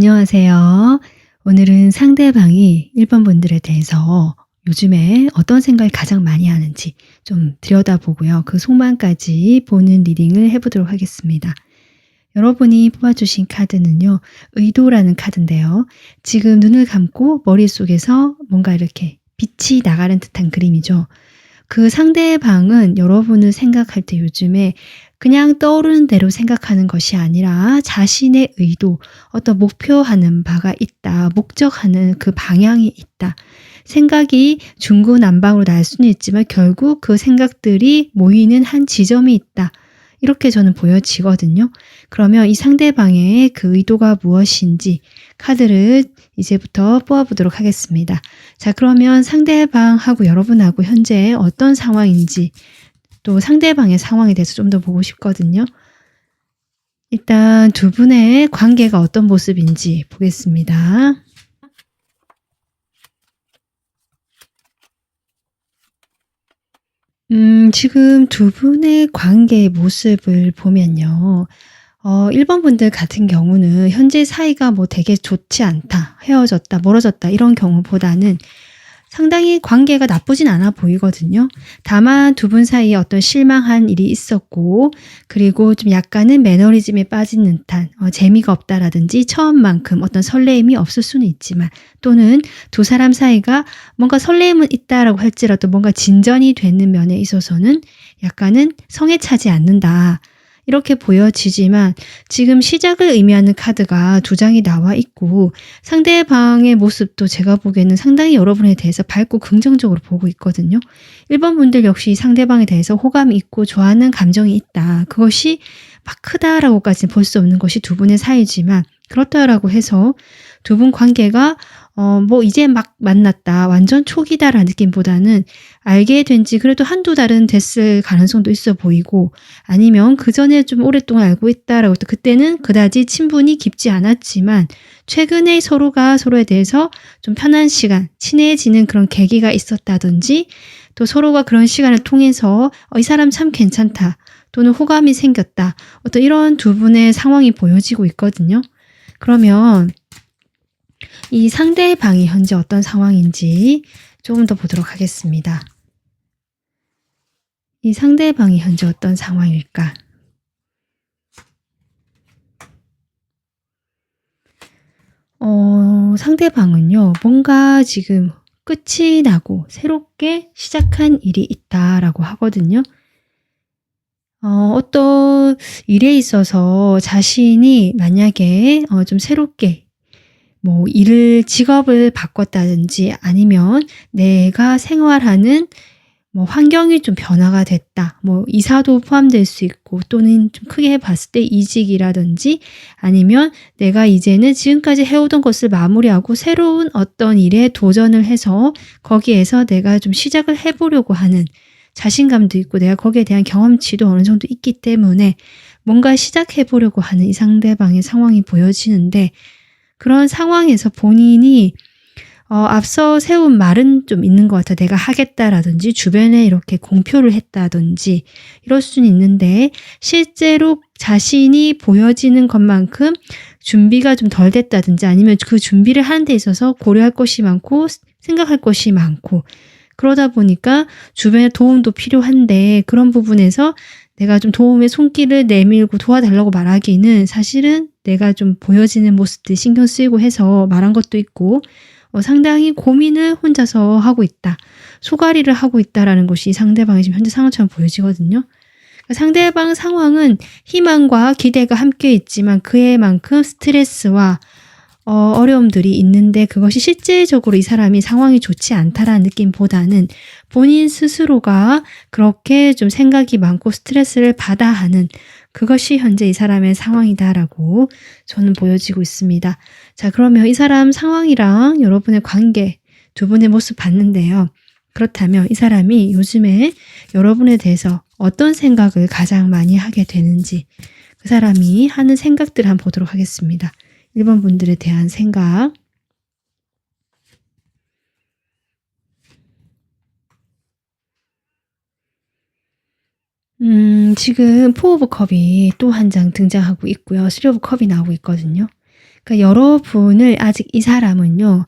안녕하세요. 오늘은 상대방이 1번 분들에 대해서 요즘에 어떤 생각을 가장 많이 하는지 좀 들여다보고요. 그 속마음까지 보는 리딩을 해보도록 하겠습니다. 여러분이 뽑아주신 카드는요. 의도라는 카드인데요. 지금 눈을 감고 머릿속에서 뭔가 이렇게 빛이 나가는 듯한 그림이죠. 그 상대방은 여러분을 생각할 때 요즘에 그냥 떠오르는 대로 생각하는 것이 아니라 자신의 의도, 어떤 목표하는 바가 있다, 목적하는 그 방향이 있다. 생각이 중구난방으로 날 수는 있지만 결국 그 생각들이 모이는 한 지점이 있다. 이렇게 저는 보여지거든요. 그러면 이 상대방의 그 의도가 무엇인지 카드를 이제부터 뽑아보도록 하겠습니다. 자, 그러면 상대방하고 여러분하고 현재 어떤 상황인지 또 상대방의 상황에 대해서 좀 더 보고 싶거든요. 일단 두 분의 관계가 어떤 모습인지 보겠습니다. 지금 두 분의 관계의 모습을 보면요. 1번 분들 같은 경우는 현재 사이가 뭐 되게 좋지 않다, 헤어졌다, 멀어졌다 이런 경우보다는 상당히 관계가 나쁘진 않아 보이거든요. 다만 두 분 사이에 어떤 실망한 일이 있었고 그리고 좀 약간은 매너리즘에 빠진 듯한 재미가 없다라든지 처음만큼 어떤 설레임이 없을 수는 있지만 또는 두 사람 사이가 뭔가 설레임은 있다라고 할지라도 뭔가 진전이 되는 면에 있어서는 약간은 성에 차지 않는다. 이렇게 보여지지만 지금 시작을 의미하는 카드가 두 장이 나와 있고 상대방의 모습도 제가 보기에는 상당히 여러분에 대해서 밝고 긍정적으로 보고 있거든요. 1번 분들 역시 상대방에 대해서 호감이 있고 좋아하는 감정이 있다. 그것이 막 크다라고까지는 볼 수 없는 것이 두 분의 사이지만 그렇다라고 해서 두 분 관계가 뭐 이제 막 만났다, 완전 초기다라는 느낌보다는 알게 된 지 그래도 한두 달은 됐을 가능성도 있어 보이고 아니면 그 전에 좀 오랫동안 알고 있다라고 해도 그때는 그다지 친분이 깊지 않았지만 최근에 서로가 서로에 대해서 좀 편한 시간, 친해지는 그런 계기가 있었다든지 또 서로가 그런 시간을 통해서 이 사람 참 괜찮다 또는 호감이 생겼다 어떤 이런 두 분의 상황이 보여지고 있거든요. 그러면 이 상대방이 현재 어떤 상황인지 조금 더 보도록 하겠습니다. 이 상대방이 현재 어떤 상황일까? 상대방은요, 뭔가 지금 끝이 나고 새롭게 시작한 일이 있다라고 하거든요. 어떤 일에 있어서 자신이 만약에 좀 새롭게 뭐 직업을 바꿨다든지 아니면 내가 생활하는 뭐 환경이 좀 변화가 됐다. 뭐 이사도 포함될 수 있고 또는 좀 크게 봤을 때 이직이라든지 아니면 내가 이제는 지금까지 해오던 것을 마무리하고 새로운 어떤 일에 도전을 해서 거기에서 내가 좀 시작을 해보려고 하는 자신감도 있고 내가 거기에 대한 경험치도 어느 정도 있기 때문에 뭔가 시작해보려고 하는 이 상대방의 상황이 보여지는데 그런 상황에서 본인이 앞서 세운 말은 좀 있는 것 같아. 내가 하겠다라든지 주변에 이렇게 공표를 했다든지 이럴 수는 있는데 실제로 자신이 보여지는 것만큼 준비가 좀 덜 됐다든지 아니면 그 준비를 하는 데 있어서 고려할 것이 많고 생각할 것이 많고 그러다 보니까 주변에 도움도 필요한데 그런 부분에서 내가 좀 도움의 손길을 내밀고 도와달라고 말하기는 사실은 내가 좀 보여지는 모습들이 신경 쓰이고 해서 말한 것도 있고 상당히 고민을 혼자서 하고 있다. 소가리를 하고 있다라는 것이 상대방의 지금 현재 상황처럼 보여지거든요. 그러니까 상대방 상황은 희망과 기대가 함께 있지만 그에 만큼 스트레스와 어려움들이 있는데 그것이 실제적으로 이 사람이 상황이 좋지 않다라는 느낌보다는 본인 스스로가 그렇게 좀 생각이 많고 스트레스를 받아 하는 그것이 현재 이 사람의 상황이다라고 저는 보여지고 있습니다. 자, 그러면 이 사람 상황이랑 여러분의 관계 두 분의 모습 봤는데요. 그렇다면 이 사람이 요즘에 여러분에 대해서 어떤 생각을 가장 많이 하게 되는지 그 사람이 하는 생각들을 한번 보도록 하겠습니다. 1번 분들에 대한 생각. 지금 포 오브 컵이 또 한 장 등장하고 있고요. 3 오브 컵이 나오고 있거든요. 그러니까 여러분을 아직 이 사람은요.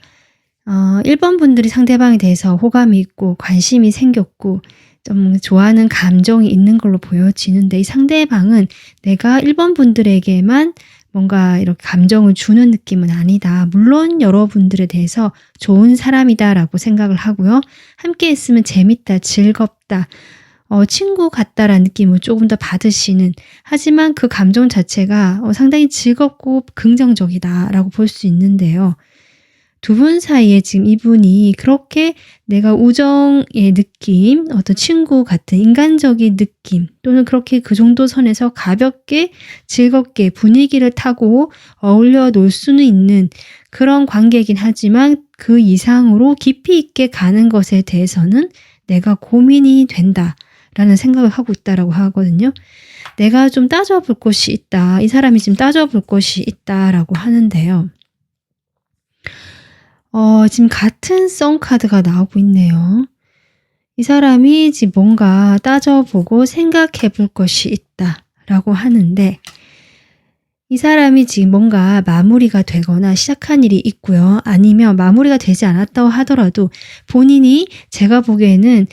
1번 분들이 상대방에 대해서 호감이 있고 관심이 생겼고 좀 좋아하는 감정이 있는 걸로 보여지는데 이 상대방은 내가 1번 분들에게만 뭔가 이렇게 감정을 주는 느낌은 아니다. 물론 여러분들에 대해서 좋은 사람이다라고 생각을 하고요. 함께 있으면 재밌다, 즐겁다, 친구 같다라는 느낌을 조금 더 받으시는, 하지만 그 감정 자체가 상당히 즐겁고 긍정적이다라고 볼 수 있는데요. 두 분 사이에 지금 이분이 그렇게 내가 우정의 느낌, 어떤 친구 같은 인간적인 느낌 또는 그렇게 그 정도 선에서 가볍게 즐겁게 분위기를 타고 어울려 놀 수는 있는 그런 관계이긴 하지만 그 이상으로 깊이 있게 가는 것에 대해서는 내가 고민이 된다라는 생각을 하고 있다라고 하거든요. 내가 좀 따져볼 것이 있다. 이 사람이 지금 따져볼 것이 있다라고 하는데요. 지금 같은 성 카드가 나오고 있네요. 이 사람이 지금 뭔가 따져보고 생각해 볼 것이 있다라고 하는데 이 사람이 지금 뭔가 마무리가 되거나 시작한 일이 있고요. 아니면 마무리가 되지 않았다고 하더라도 본인이 제가 보기에는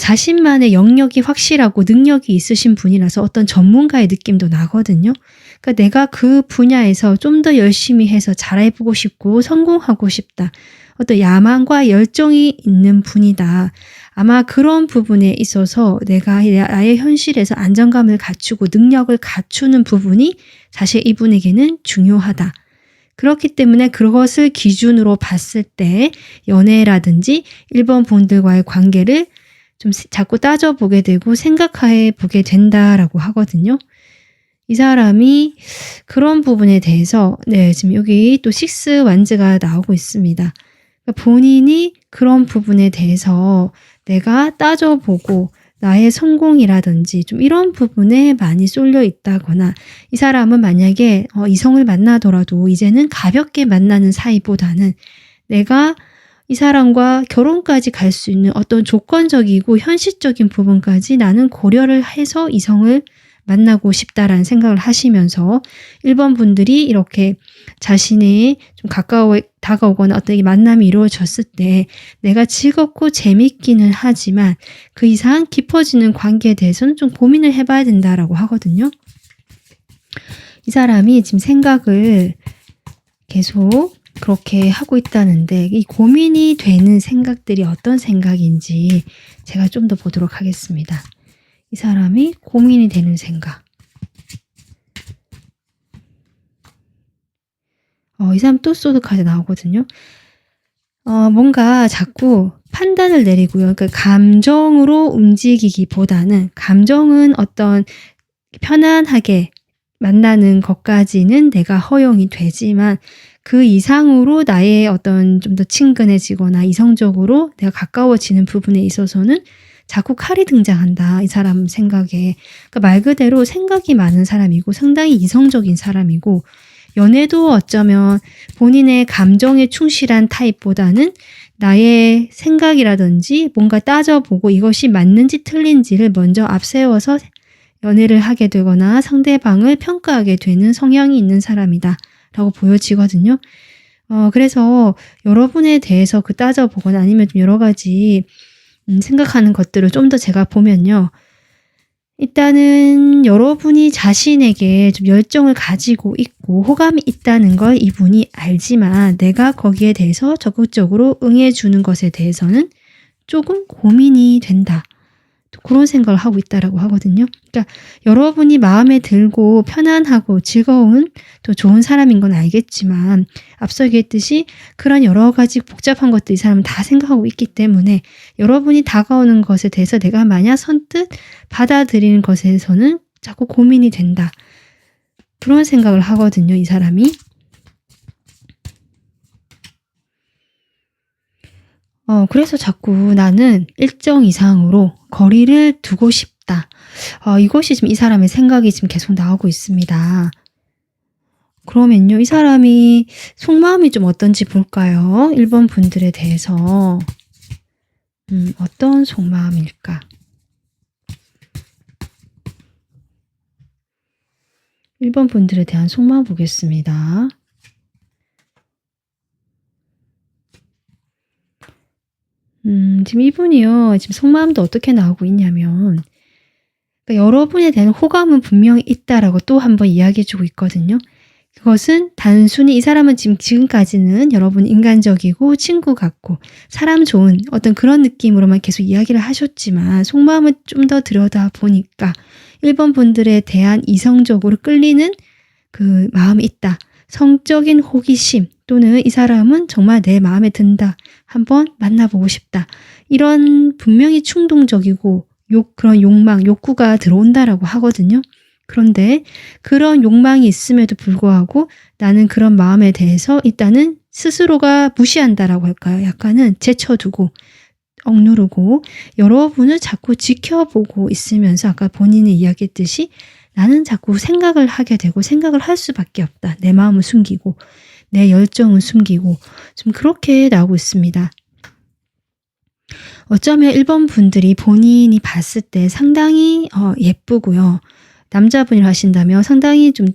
자신만의 영역이 확실하고 능력이 있으신 분이라서 어떤 전문가의 느낌도 나거든요. 그러니까 내가 그 분야에서 좀 더 열심히 해서 잘해보고 싶고 성공하고 싶다. 어떤 야망과 열정이 있는 분이다. 아마 그런 부분에 있어서 내가 나의 현실에서 안정감을 갖추고 능력을 갖추는 부분이 사실 이분에게는 중요하다. 그렇기 때문에 그것을 기준으로 봤을 때 연애라든지 1번 분들과의 관계를 좀 자꾸 따져보게 되고 생각해 보게 된다라고 하거든요. 이 사람이 그런 부분에 대해서 지금 여기 또 6 완즈가 나오고 있습니다. 그러니까 본인이 그런 부분에 대해서 내가 따져보고 나의 성공이라든지 좀 이런 부분에 많이 쏠려 있다거나 이 사람은 만약에 이성을 만나더라도 이제는 가볍게 만나는 사이보다는 내가 이 사람과 결혼까지 갈 수 있는 어떤 조건적이고 현실적인 부분까지 나는 고려를 해서 이성을 만나고 싶다라는 생각을 하시면서 1번 분들이 이렇게 자신이 좀 가까워 다가오거나 어떤 만남이 이루어졌을 때 내가 즐겁고 재밌기는 하지만 그 이상 깊어지는 관계에 대해서는 좀 고민을 해봐야 된다라고 하거든요. 이 사람이 지금 생각을 계속 그렇게 하고 있다는데 이 고민이 되는 생각들이 어떤 생각인지 제가 좀 더 보도록 하겠습니다. 이 사람이 고민이 되는 생각. 이 사람 또 소드 카드 나오거든요. 뭔가 자꾸 판단을 내리고요. 그러니까 감정으로 움직이기보다는 감정은 어떤 편안하게 만나는 것까지는 내가 허용이 되지만 그 이상으로 나의 어떤 좀 더 친근해지거나 이성적으로 내가 가까워지는 부분에 있어서는 자꾸 칼이 등장한다. 이 사람 생각에. 그러니까 말 그대로 생각이 많은 사람이고 상당히 이성적인 사람이고 연애도 어쩌면 본인의 감정에 충실한 타입보다는 나의 생각이라든지 뭔가 따져보고 이것이 맞는지 틀린지를 먼저 앞세워서 연애를 하게 되거나 상대방을 평가하게 되는 성향이 있는 사람이다 라고 보여지거든요. 그래서 여러분에 대해서 따져보거나 아니면 좀 여러 가지 생각하는 것들을 좀 더 제가 보면요. 일단은 여러분이 자신에게 좀 열정을 가지고 있고 호감이 있다는 걸 이분이 알지만 내가 거기에 대해서 적극적으로 응해주는 것에 대해서는 조금 고민이 된다. 그런 생각을 하고 있다라고 하거든요. 그러니까 여러분이 마음에 들고 편안하고 즐거운 또 좋은 사람인 건 알겠지만 앞서 얘기했듯이 그런 여러 가지 복잡한 것들 이 사람은 다 생각하고 있기 때문에 여러분이 다가오는 것에 대해서 내가 만약 선뜻 받아들이는 것에서는 자꾸 고민이 된다. 그런 생각을 하거든요. 이 사람이. 그래서 자꾸 나는 일정 이상으로 거리를 두고 싶다. 이것이 지금 이 사람의 생각이 지금 계속 나오고 있습니다. 그러면요, 이 사람이 속마음이 좀 어떤지 볼까요? 1번 분들에 대해서. 어떤 속마음일까? 1번 분들에 대한 속마음 보겠습니다. 지금 이분이요. 지금 속마음도 어떻게 나오고 있냐면 그러니까 여러분에 대한 호감은 분명히 있다라고 또 한 번 이야기해 주고 있거든요. 그것은 단순히 이 사람은 지금까지는 여러분 인간적이고 친구 같고 사람 좋은 어떤 그런 느낌으로만 계속 이야기를 하셨지만 속마음을 좀 더 들여다보니까 1번 분들에 대한 이성적으로 끌리는 그 마음이 있다. 성적인 호기심 또는 이 사람은 정말 내 마음에 든다. 한번 만나보고 싶다. 이런 분명히 충동적이고 그런 욕망, 욕구가 들어온다라고 하거든요. 그런데 그런 욕망이 있음에도 불구하고 나는 그런 마음에 대해서 일단은 스스로가 무시한다라고 할까요? 약간은 제쳐두고 억누르고 여러분을 자꾸 지켜보고 있으면서 아까 본인이 이야기했듯이 나는 자꾸 생각을 하게 되고 생각을 할 수밖에 없다. 내 마음을 숨기고 내 열정을 숨기고 좀 그렇게 나오고 있습니다. 어쩌면 1번 분들이 본인이 봤을 때 상당히 예쁘고요. 남자분이라 하신다면 상당히 좀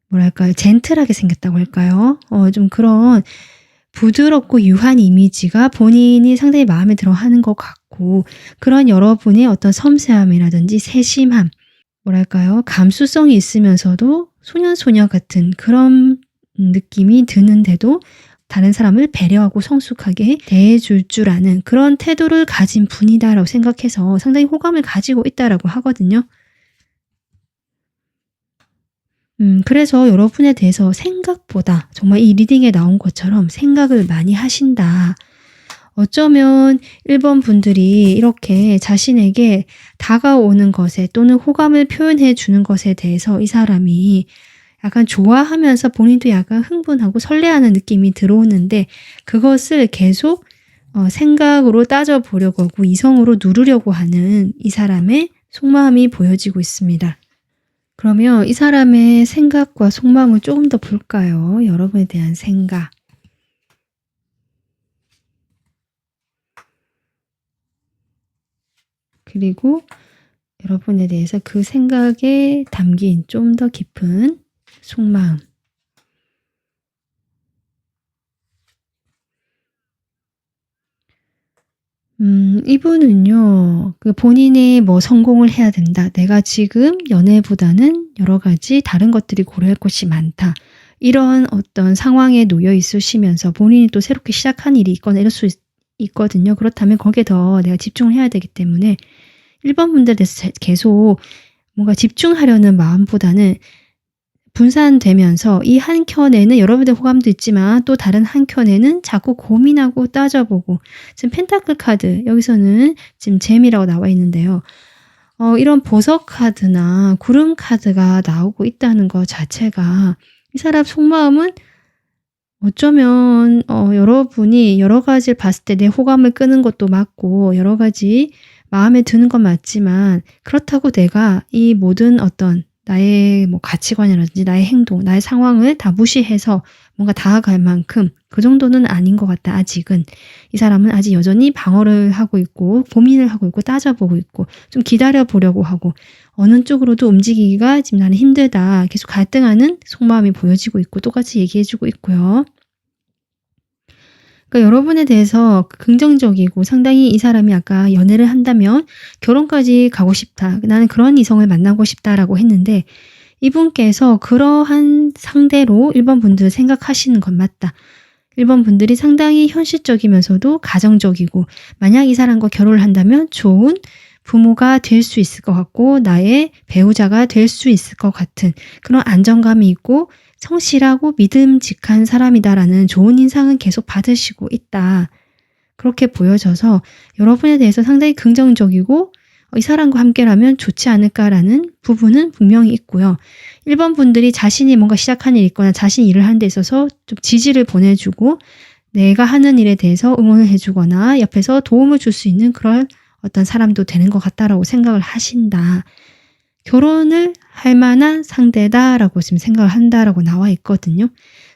뭐랄까요? 젠틀하게 생겼다고 할까요? 좀 그런 부드럽고 유한 이미지가 본인이 상당히 마음에 들어 하는 것 같고 그런 여러분의 어떤 섬세함이라든지 세심함, 뭐랄까요? 감수성이 있으면서도 소년소녀 같은 그런 느낌이 드는데도 다른 사람을 배려하고 성숙하게 대해줄 줄 아는 그런 태도를 가진 분이다라고 생각해서 상당히 호감을 가지고 있다라고 하거든요. 그래서 여러분에 대해서 생각보다 정말 이 리딩에 나온 것처럼 생각을 많이 하신다. 어쩌면 1번 분들이 이렇게 자신에게 다가오는 것에 또는 호감을 표현해 주는 것에 대해서 이 사람이 약간 좋아하면서 본인도 약간 흥분하고 설레하는 느낌이 들어오는데 그것을 계속 생각으로 따져보려고 하고 이성으로 누르려고 하는 이 사람의 속마음이 보여지고 있습니다. 그러면 이 사람의 생각과 속마음을 조금 더 볼까요? 여러분에 대한 생각. 그리고 여러분에 대해서 그 생각에 담긴 좀 더 깊은 속마음. 이분은요, 그 본인이 뭐 성공을 해야 된다. 내가 지금 연애보다는 여러 가지 다른 것들이 고려할 것이 많다. 이런 어떤 상황에 놓여 있으시면서 본인이 또 새롭게 시작한 일이 있거나 이럴 수 있거든요. 그렇다면 거기에 더 내가 집중을 해야 되기 때문에 1번 분들에 대해서 계속 뭔가 집중하려는 마음보다는 분산되면서 이 한켠에는 여러분의 호감도 있지만 또 다른 한켠에는 자꾸 고민하고 따져보고 지금 펜타클 카드 여기서는 지금 잼이라고 나와 있는데요. 이런 보석 카드나 구름 카드가 나오고 있다는 것 자체가 이 사람 속마음은 어쩌면 여러분이 여러 가지를 봤을 때 내 호감을 끄는 것도 맞고 여러 가지 마음에 드는 건 맞지만 그렇다고 내가 이 모든 어떤 나의 뭐 가치관이라든지 나의 행동, 나의 상황을 다 무시해서 뭔가 다가갈 만큼 그 정도는 아닌 것 같다. 아직은. 이 사람은 아직 여전히 방어를 하고 있고 고민을 하고 있고 따져보고 있고 좀 기다려보려고 하고 어느 쪽으로도 움직이기가 지금 나는 힘들다. 계속 갈등하는 속마음이 보여지고 있고 똑같이 얘기해주고 있고요. 그러니까 여러분에 대해서 긍정적이고 상당히 이 사람이 아까 연애를 한다면 결혼까지 가고 싶다. 나는 그런 이성을 만나고 싶다라고 했는데 이분께서 그러한 상대로 1번 분들을 생각하시는 건 맞다. 1번 분들이 상당히 현실적이면서도 가정적이고 만약 이 사람과 결혼을 한다면 좋은 부모가 될 수 있을 것 같고 나의 배우자가 될 수 있을 것 같은 그런 안정감이 있고 성실하고 믿음직한 사람이다라는 좋은 인상은 계속 받으시고 있다. 그렇게 보여져서 여러분에 대해서 상당히 긍정적이고 이 사람과 함께라면 좋지 않을까라는 부분은 분명히 있고요. 1번 분들이 자신이 뭔가 시작한 일이 있거나 자신이 일을 하는 데 있어서 좀 지지를 보내주고 내가 하는 일에 대해서 응원을 해주거나 옆에서 도움을 줄 수 있는 그런 어떤 사람도 되는 것 같다라고 생각을 하신다. 결혼을 할 만한 상대다라고 지금 생각을 한다라고 나와 있거든요.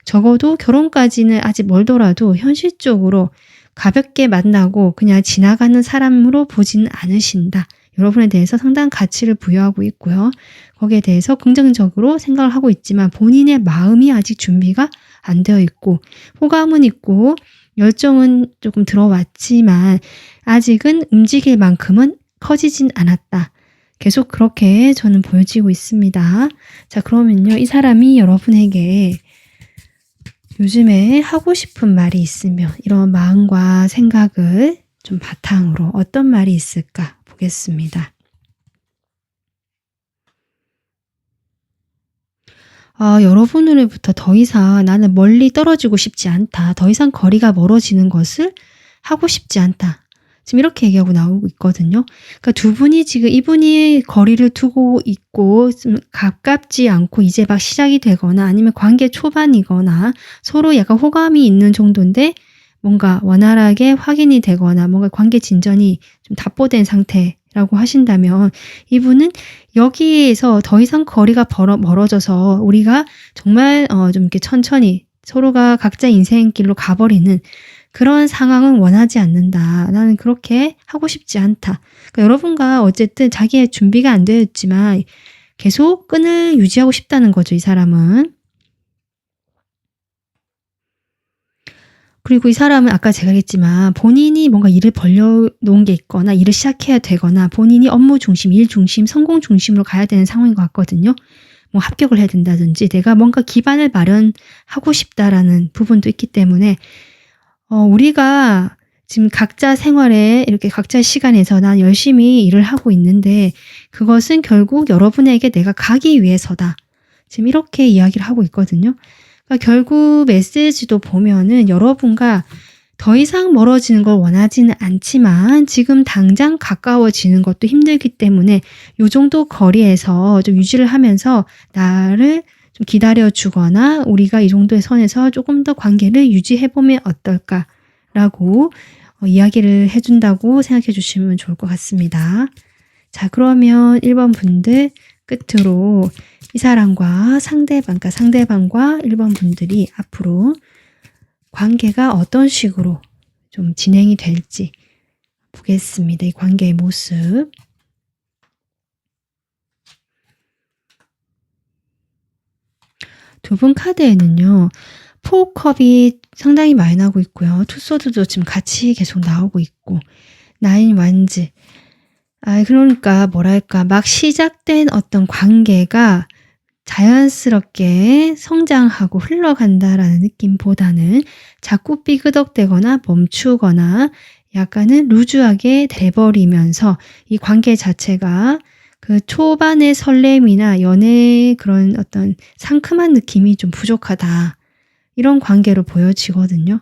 적어도 결혼까지는 아직 멀더라도 현실적으로 가볍게 만나고 그냥 지나가는 사람으로 보지는 않으신다. 여러분에 대해서 상당한 가치를 부여하고 있고요. 거기에 대해서 긍정적으로 생각을 하고 있지만 본인의 마음이 아직 준비가 안 되어 있고 호감은 있고 열정은 조금 들어왔지만 아직은 움직일 만큼은 커지진 않았다. 계속 그렇게 저는 보여지고 있습니다. 자, 그러면요. 이 사람이 여러분에게 요즘에 하고 싶은 말이 있으면 이런 마음과 생각을 좀 바탕으로 어떤 말이 있을까 보겠습니다. 여러분으로부터 더 이상 나는 멀리 떨어지고 싶지 않다. 더 이상 거리가 멀어지는 것을 하고 싶지 않다. 지금 이렇게 얘기하고 나오고 있거든요. 그러니까 두 분이 지금 이분이 거리를 두고 있고 좀 가깝지 않고 이제 막 시작이 되거나 아니면 관계 초반이거나 서로 약간 호감이 있는 정도인데 뭔가 원활하게 확인이 되거나 뭔가 관계 진전이 좀 답보된 상태라고 하신다면 이분은 여기에서 더 이상 거리가 멀어져서 우리가 정말 좀 이렇게 천천히 서로가 각자 인생길로 가버리는 그런 상황은 원하지 않는다. 나는 그렇게 하고 싶지 않다. 그러니까 여러분과 어쨌든 자기의 준비가 안 되었지만 계속 끈을 유지하고 싶다는 거죠, 이 사람은. 그리고 이 사람은 아까 제가 했지만 본인이 뭔가 일을 벌려놓은 게 있거나 일을 시작해야 되거나 본인이 업무 중심, 일 중심, 성공 중심으로 가야 되는 상황인 것 같거든요. 뭐 합격을 해야 된다든지 내가 뭔가 기반을 마련하고 싶다라는 부분도 있기 때문에 우리가 지금 각자 생활에 이렇게 각자 시간에서 난 열심히 일을 하고 있는데 그것은 결국 여러분에게 내가 가기 위해서다. 지금 이렇게 이야기를 하고 있거든요. 그러니까 결국 메시지도 보면은 여러분과 더 이상 멀어지는 걸 원하지는 않지만 지금 당장 가까워지는 것도 힘들기 때문에 이 정도 거리에서 좀 유지를 하면서 나를 좀 기다려주거나 우리가 이 정도의 선에서 조금 더 관계를 유지해보면 어떨까라고 이야기를 해준다고 생각해 주시면 좋을 것 같습니다. 자, 그러면 1번 분들 끝으로 이 사람과 상대방과 1번 분들이 앞으로 관계가 어떤 식으로 좀 진행이 될지 보겠습니다. 이 관계의 모습. 두 분 카드에는요. 포컵이 상당히 많이 나오고 있고요. 투소드도 지금 같이 계속 나오고 있고 나인 완즈. 그러니까 뭐랄까 막 시작된 어떤 관계가 자연스럽게 성장하고 흘러간다라는 느낌보다는 자꾸 삐그덕대거나 멈추거나 약간은 루즈하게 돼버리면서 이 관계 자체가 그 초반의 설렘이나 연애의 그런 어떤 상큼한 느낌이 좀 부족하다. 이런 관계로 보여지거든요.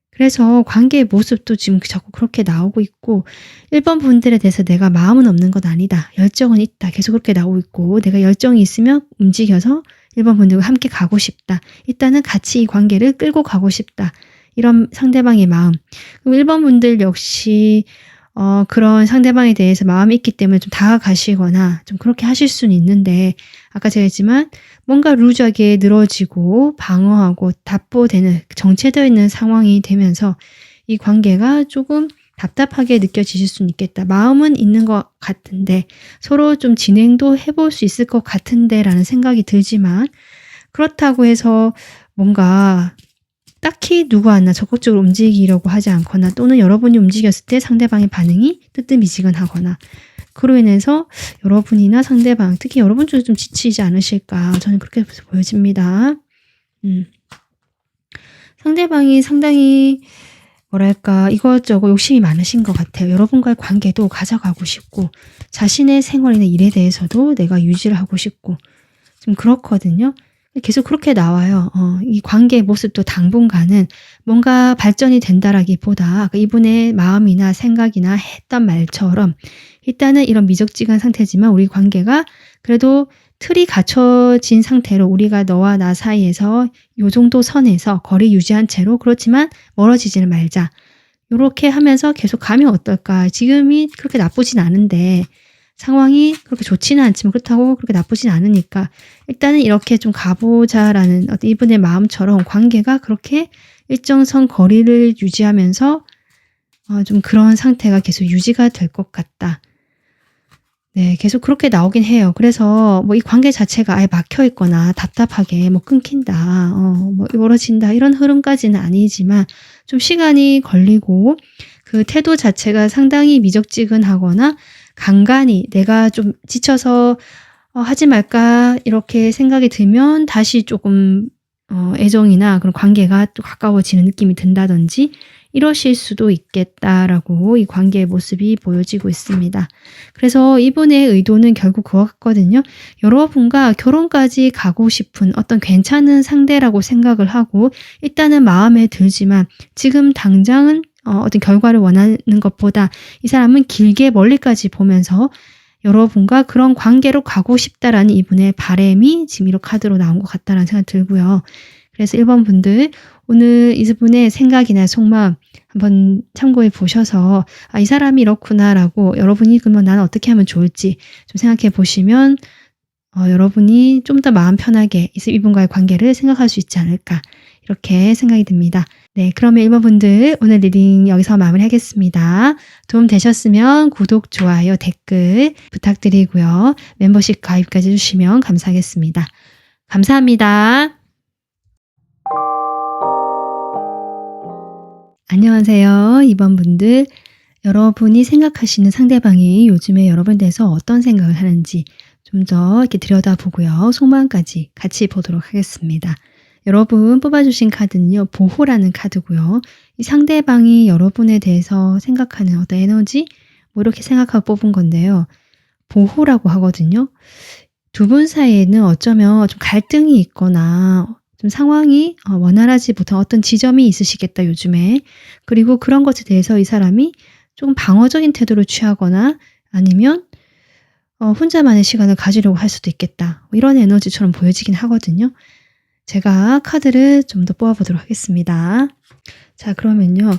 그래서 관계의 모습도 지금 자꾸 그렇게 나오고 있고 1번 분들에 대해서 내가 마음은 없는 건 아니다. 열정은 있다. 계속 그렇게 나오고 있고 내가 열정이 있으면 움직여서 1번 분들과 함께 가고 싶다. 일단은 같이 이 관계를 끌고 가고 싶다. 이런 상대방의 마음. 그리고 1번 분들 역시 그런 상대방에 대해서 마음이 있기 때문에 좀 다가가시거나 좀 그렇게 하실 수는 있는데 아까 제가 했지만 뭔가 루즈하게 늘어지고 방어하고 답보되는 정체되어 있는 상황이 되면서 이 관계가 조금 답답하게 느껴지실 수는 있겠다. 마음은 있는 것 같은데 서로 좀 진행도 해볼 수 있을 것 같은데 라는 생각이 들지만 그렇다고 해서 뭔가 딱히 누구 하나 적극적으로 움직이려고 하지 않거나 또는 여러분이 움직였을 때 상대방의 반응이 뜨뜻미지근하거나 그로 인해서 여러분이나 상대방, 특히 여러분 쪽에 좀 지치지 않으실까 저는 그렇게 보여집니다. 상대방이 상당히 뭐랄까 이것저것 욕심이 많으신 것 같아요. 여러분과의 관계도 가져가고 싶고 자신의 생활이나 일에 대해서도 내가 유지를 하고 싶고 좀 그렇거든요. 계속 그렇게 나와요. 이 관계의 모습도 당분간은 뭔가 발전이 된다라기보다 이분의 마음이나 생각이나 했던 말처럼 일단은 이런 미적지근한 상태지만 우리 관계가 그래도 틀이 갖춰진 상태로 우리가 너와 나 사이에서 요 정도 선에서 거리 유지한 채로 그렇지만 멀어지지는 말자. 이렇게 하면서 계속 가면 어떨까. 지금이 그렇게 나쁘진 않은데 상황이 그렇게 좋지는 않지만 그렇다고 그렇게 나쁘진 않으니까 일단은 이렇게 좀 가보자라는 어떤 이분의 마음처럼 관계가 그렇게 일정선 거리를 유지하면서 좀 그런 상태가 계속 유지가 될 것 같다. 네, 계속 그렇게 나오긴 해요. 그래서 뭐 이 관계 자체가 아예 막혀 있거나 답답하게 뭐 끊긴다, 뭐 멀어진다 이런 흐름까지는 아니지만 좀 시간이 걸리고 그 태도 자체가 상당히 미적지근하거나 간간히 내가 좀 지쳐서 하지 말까 이렇게 생각이 들면 다시 조금 애정이나 그런 관계가 또 가까워지는 느낌이 든다든지 이러실 수도 있겠다라고 이 관계의 모습이 보여지고 있습니다. 그래서 이분의 의도는 결국 그거 같거든요. 여러분과 결혼까지 가고 싶은 어떤 괜찮은 상대라고 생각을 하고 일단은 마음에 들지만 지금 당장은 어떤 결과를 원하는 것보다 이 사람은 길게 멀리까지 보면서 여러분과 그런 관계로 가고 싶다라는 이분의 바람이 지금 이런 카드로 나온 것 같다라는 생각이 들고요. 그래서 1번 분들 오늘 이분의 생각이나 속마음 한번 참고해 보셔서 이 사람이 이렇구나라고 여러분이 그러면 나는 어떻게 하면 좋을지 좀 생각해 보시면 여러분이 좀 더 마음 편하게 이분과의 관계를 생각할 수 있지 않을까 이렇게 생각이 듭니다. 네, 그러면 1번 분들 오늘 리딩 여기서 마무리하겠습니다. 도움 되셨으면 구독, 좋아요, 댓글 부탁드리고요. 멤버십 가입까지 해주시면 감사하겠습니다. 감사합니다. 안녕하세요. 2번 분들 여러분이 생각하시는 상대방이 요즘에 여러분에 대해서 어떤 생각을 하는지 좀 더 이렇게 들여다보고요. 속마음까지 같이 보도록 하겠습니다. 여러분 뽑아주신 카드는요. 보호라는 카드고요. 이 상대방이 여러분에 대해서 생각하는 어떤 에너지 뭐 이렇게 생각하고 뽑은 건데요. 보호라고 하거든요. 두 분 사이에는 어쩌면 좀 갈등이 있거나 좀 상황이 원활하지 못한 어떤 지점이 있으시겠다 요즘에. 그리고 그런 것에 대해서 이 사람이 좀 방어적인 태도를 취하거나 아니면 혼자만의 시간을 가지려고 할 수도 있겠다. 이런 에너지처럼 보여지긴 하거든요. 제가 카드를 좀 더 뽑아보도록 하겠습니다. 자, 그러면요.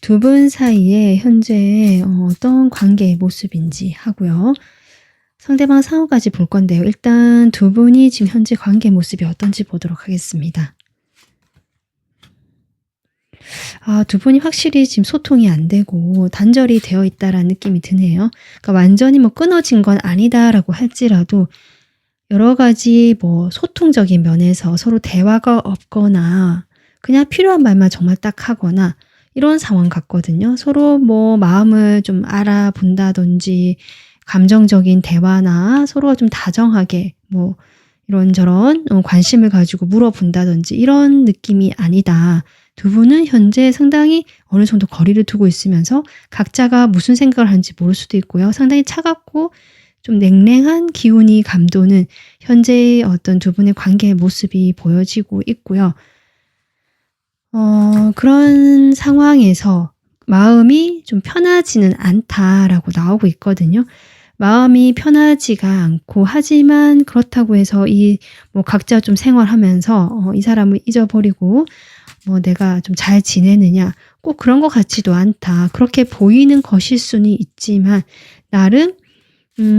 두 분 사이에 현재 어떤 관계의 모습인지 하고요. 상대방 상황까지 볼 건데요. 일단 두 분이 지금 현재 관계 모습이 어떤지 보도록 하겠습니다. 두 분이 확실히 지금 소통이 안 되고 단절이 되어 있다라는 느낌이 드네요. 그러니까 완전히 뭐 끊어진 건 아니다라고 할지라도 여러 가지 뭐 소통적인 면에서 서로 대화가 없거나 그냥 필요한 말만 정말 딱 하거나 이런 상황 같거든요. 서로 뭐 마음을 좀 알아본다든지 감정적인 대화나 서로가 좀 다정하게 뭐 이런저런 관심을 가지고 물어본다든지 이런 느낌이 아니다. 두 분은 현재 상당히 어느 정도 거리를 두고 있으면서 각자가 무슨 생각을 하는지 모를 수도 있고요. 상당히 차갑고 좀 냉랭한 기운이 감도는 현재의 어떤 두 분의 관계의 모습이 보여지고 있고요. 그런 상황에서 마음이 좀 편하지는 않다라고 나오고 있거든요. 마음이 편하지가 않고 하지만 그렇다고 해서 뭐 각자 좀 생활하면서 이 사람을 잊어버리고 뭐 내가 좀 잘 지내느냐 꼭 그런 것 같지도 않다. 그렇게 보이는 것일 수는 있지만 나름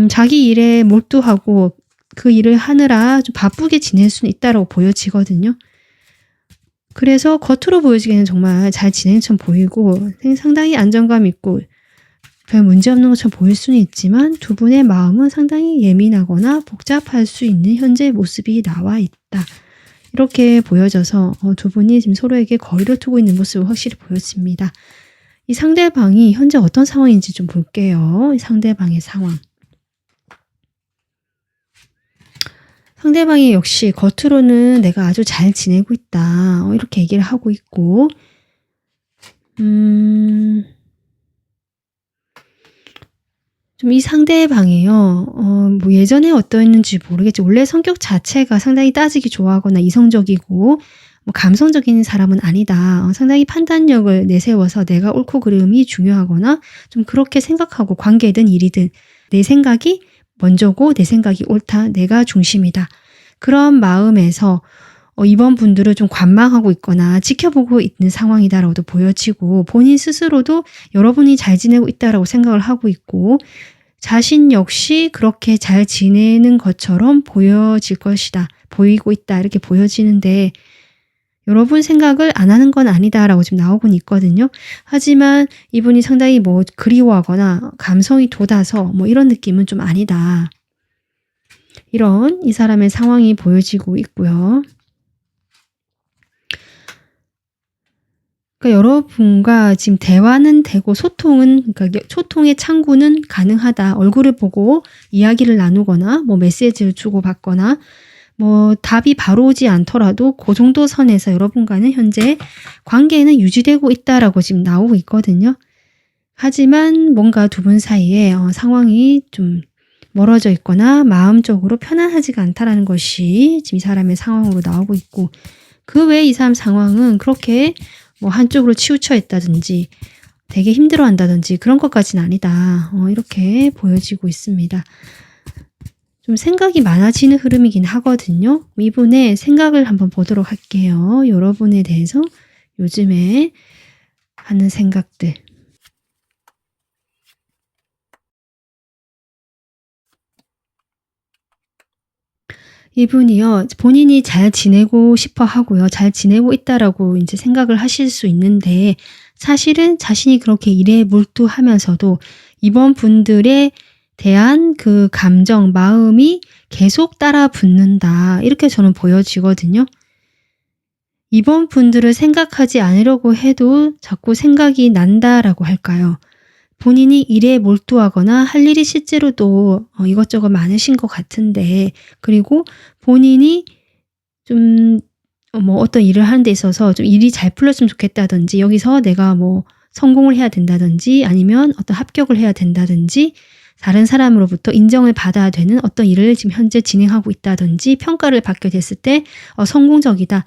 자기 일에 몰두하고 그 일을 하느라 좀 바쁘게 지낼 수는 있다라고 보여지거든요. 그래서 겉으로 보여지기에는 정말 잘 지내는 것처럼 보이고 상당히 안정감 있고 별 문제 없는 것처럼 보일 수는 있지만 두 분의 마음은 상당히 예민하거나 복잡할 수 있는 현재의 모습이 나와 있다. 이렇게 보여져서 두 분이 지금 서로에게 거리를 두고 있는 모습을 확실히 보여집니다. 이 상대방이 현재 어떤 상황인지 좀 볼게요. 이 상대방의 상황. 상대방이 역시 겉으로는 내가 아주 잘 지내고 있다. 이렇게 얘기를 하고 있고 좀 이 상대방이요. 뭐 예전에 어떠했는지 모르겠지 원래 성격 자체가 상당히 따지기 좋아하거나 이성적이고 뭐 감성적인 사람은 아니다. 상당히 판단력을 내세워서 내가 옳고 그름이 중요하거나 좀 그렇게 생각하고 관계든 일이든 내 생각이 먼저고 내 생각이 옳다. 내가 중심이다. 그런 마음에서 이번 분들을 좀 관망하고 있거나 지켜보고 있는 상황이다라고도 보여지고 본인 스스로도 여러분이 잘 지내고 있다라고 생각을 하고 있고 자신 역시 그렇게 잘 지내는 것처럼 보여질 것이다. 보이고 있다. 이렇게 보여지는데 여러분 생각을 안 하는 건 아니다라고 지금 나오곤 있거든요. 하지만 이분이 상당히 뭐 그리워하거나 감성이 돋아서 뭐 이런 느낌은 좀 아니다. 이런 이 사람의 상황이 보여지고 있고요. 그러니까 여러분과 지금 대화는 되고 그러니까 소통의 창구는 가능하다. 얼굴을 보고 이야기를 나누거나 뭐 메시지를 주고받거나 뭐 답이 바로 오지 않더라도 그 정도 선에서 여러분과는 현재 관계는 유지되고 있다라고 지금 나오고 있거든요. 하지만 뭔가 두 분 사이에 상황이 좀 멀어져 있거나 마음적으로 편안하지가 않다라는 것이 지금 이 사람의 상황으로 나오고 있고, 그 외에 이 사람 상황은 그렇게 뭐 한쪽으로 치우쳐 있다든지 되게 힘들어한다든지 그런 것까지는 아니다. 이렇게 보여지고 있습니다. 좀 생각이 많아지는 흐름이긴 하거든요. 이분의 생각을 한번 보도록 할게요. 여러분에 대해서 요즘에 하는 생각들. 이분이요, 본인이 잘 지내고 싶어 하고요. 잘 지내고 있다라고 이제 생각을 하실 수 있는데, 사실은 자신이 그렇게 일에 몰두하면서도 이번 분들에 대한 그 감정, 마음이 계속 따라 붙는다. 이렇게 저는 보여지거든요. 이번 분들을 생각하지 않으려고 해도 자꾸 생각이 난다라고 할까요? 본인이 일에 몰두하거나 할 일이 실제로도 이것저것 많으신 것 같은데, 그리고 본인이 좀 뭐 어떤 일을 하는 데 있어서 좀 일이 잘 풀렸으면 좋겠다든지, 여기서 내가 뭐 성공을 해야 된다든지, 아니면 어떤 합격을 해야 된다든지, 다른 사람으로부터 인정을 받아야 되는 어떤 일을 지금 현재 진행하고 있다든지, 평가를 받게 됐을 때 성공적이다,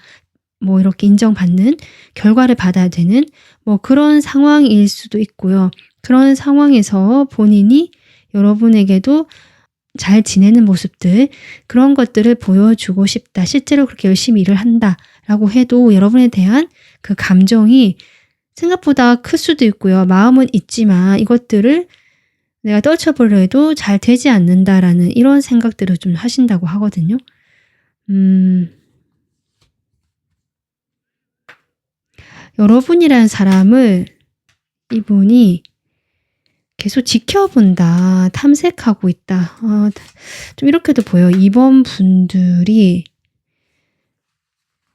뭐 이렇게 인정받는 결과를 받아야 되는 뭐 그런 상황일 수도 있고요. 그런 상황에서 본인이 여러분에게도 잘 지내는 모습들, 그런 것들을 보여주고 싶다. 실제로 그렇게 열심히 일을 한다라고 해도 여러분에 대한 그 감정이 생각보다 클 수도 있고요. 마음은 있지만 이것들을 내가 떨쳐버려 해도 잘 되지 않는다라는 이런 생각들을 좀 하신다고 하거든요. 여러분이라는 사람을 이분이 계속 지켜본다, 탐색하고 있다. 좀 이렇게도 보여요. 이번 분들이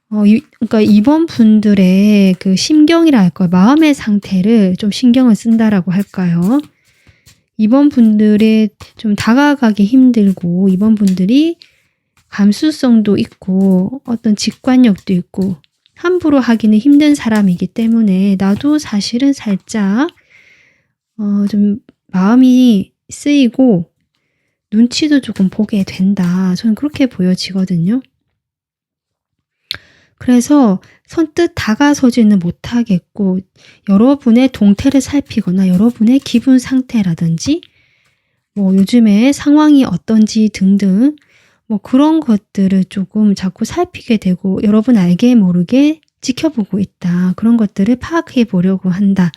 그러니까 이번 분들의 그 심경이라 할까요? 마음의 상태를 좀 신경을 쓴다라고 할까요? 이번 분들의 좀 다가가기 힘들고, 이번 분들이 감수성도 있고 어떤 직관력도 있고 함부로 하기는 힘든 사람이기 때문에 나도 사실은 살짝 좀 마음이 쓰이고 눈치도 조금 보게 된다. 저는 그렇게 보여지거든요. 그래서 선뜻 다가서지는 못하겠고, 여러분의 동태를 살피거나 여러분의 기분 상태라든지 뭐 요즘에 상황이 어떤지 등등 뭐 그런 것들을 조금 자꾸 살피게 되고, 여러분 알게 모르게 지켜보고 있다. 그런 것들을 파악해 보려고 한다.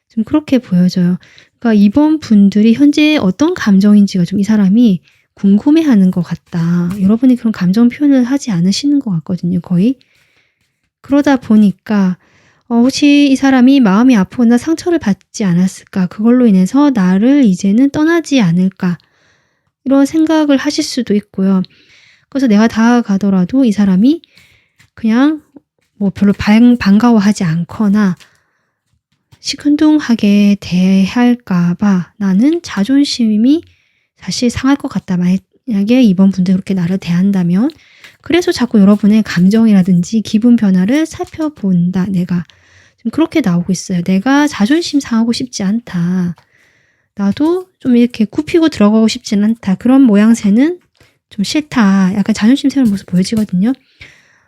좀 그렇게 보여져요. 그러니까 이번 분들이 현재 어떤 감정인지가 좀 이 사람이 궁금해하는 것 같다. 여러분이 그런 감정 표현을 하지 않으시는 것 같거든요, 거의. 그러다 보니까 혹시 이 사람이 마음이 아프거나 상처를 받지 않았을까? 그걸로 인해서 나를 이제는 떠나지 않을까? 이런 생각을 하실 수도 있고요. 그래서 내가 다가가더라도 이 사람이 그냥 뭐 별로 반가워하지 않거나 시큰둥하게 대할까봐 나는 자존심이 사실 상할 것 같다. 만약에 이번 분들 그렇게 나를 대한다면, 그래서 자꾸 여러분의 감정이라든지 기분 변화를 살펴본다. 내가 좀 그렇게 나오고 있어요. 내가 자존심 상하고 싶지 않다. 나도 좀 이렇게 굽히고 들어가고 싶지는 않다. 그런 모양새는 좀 싫다. 약간 자존심 세우는 모습 보여지거든요.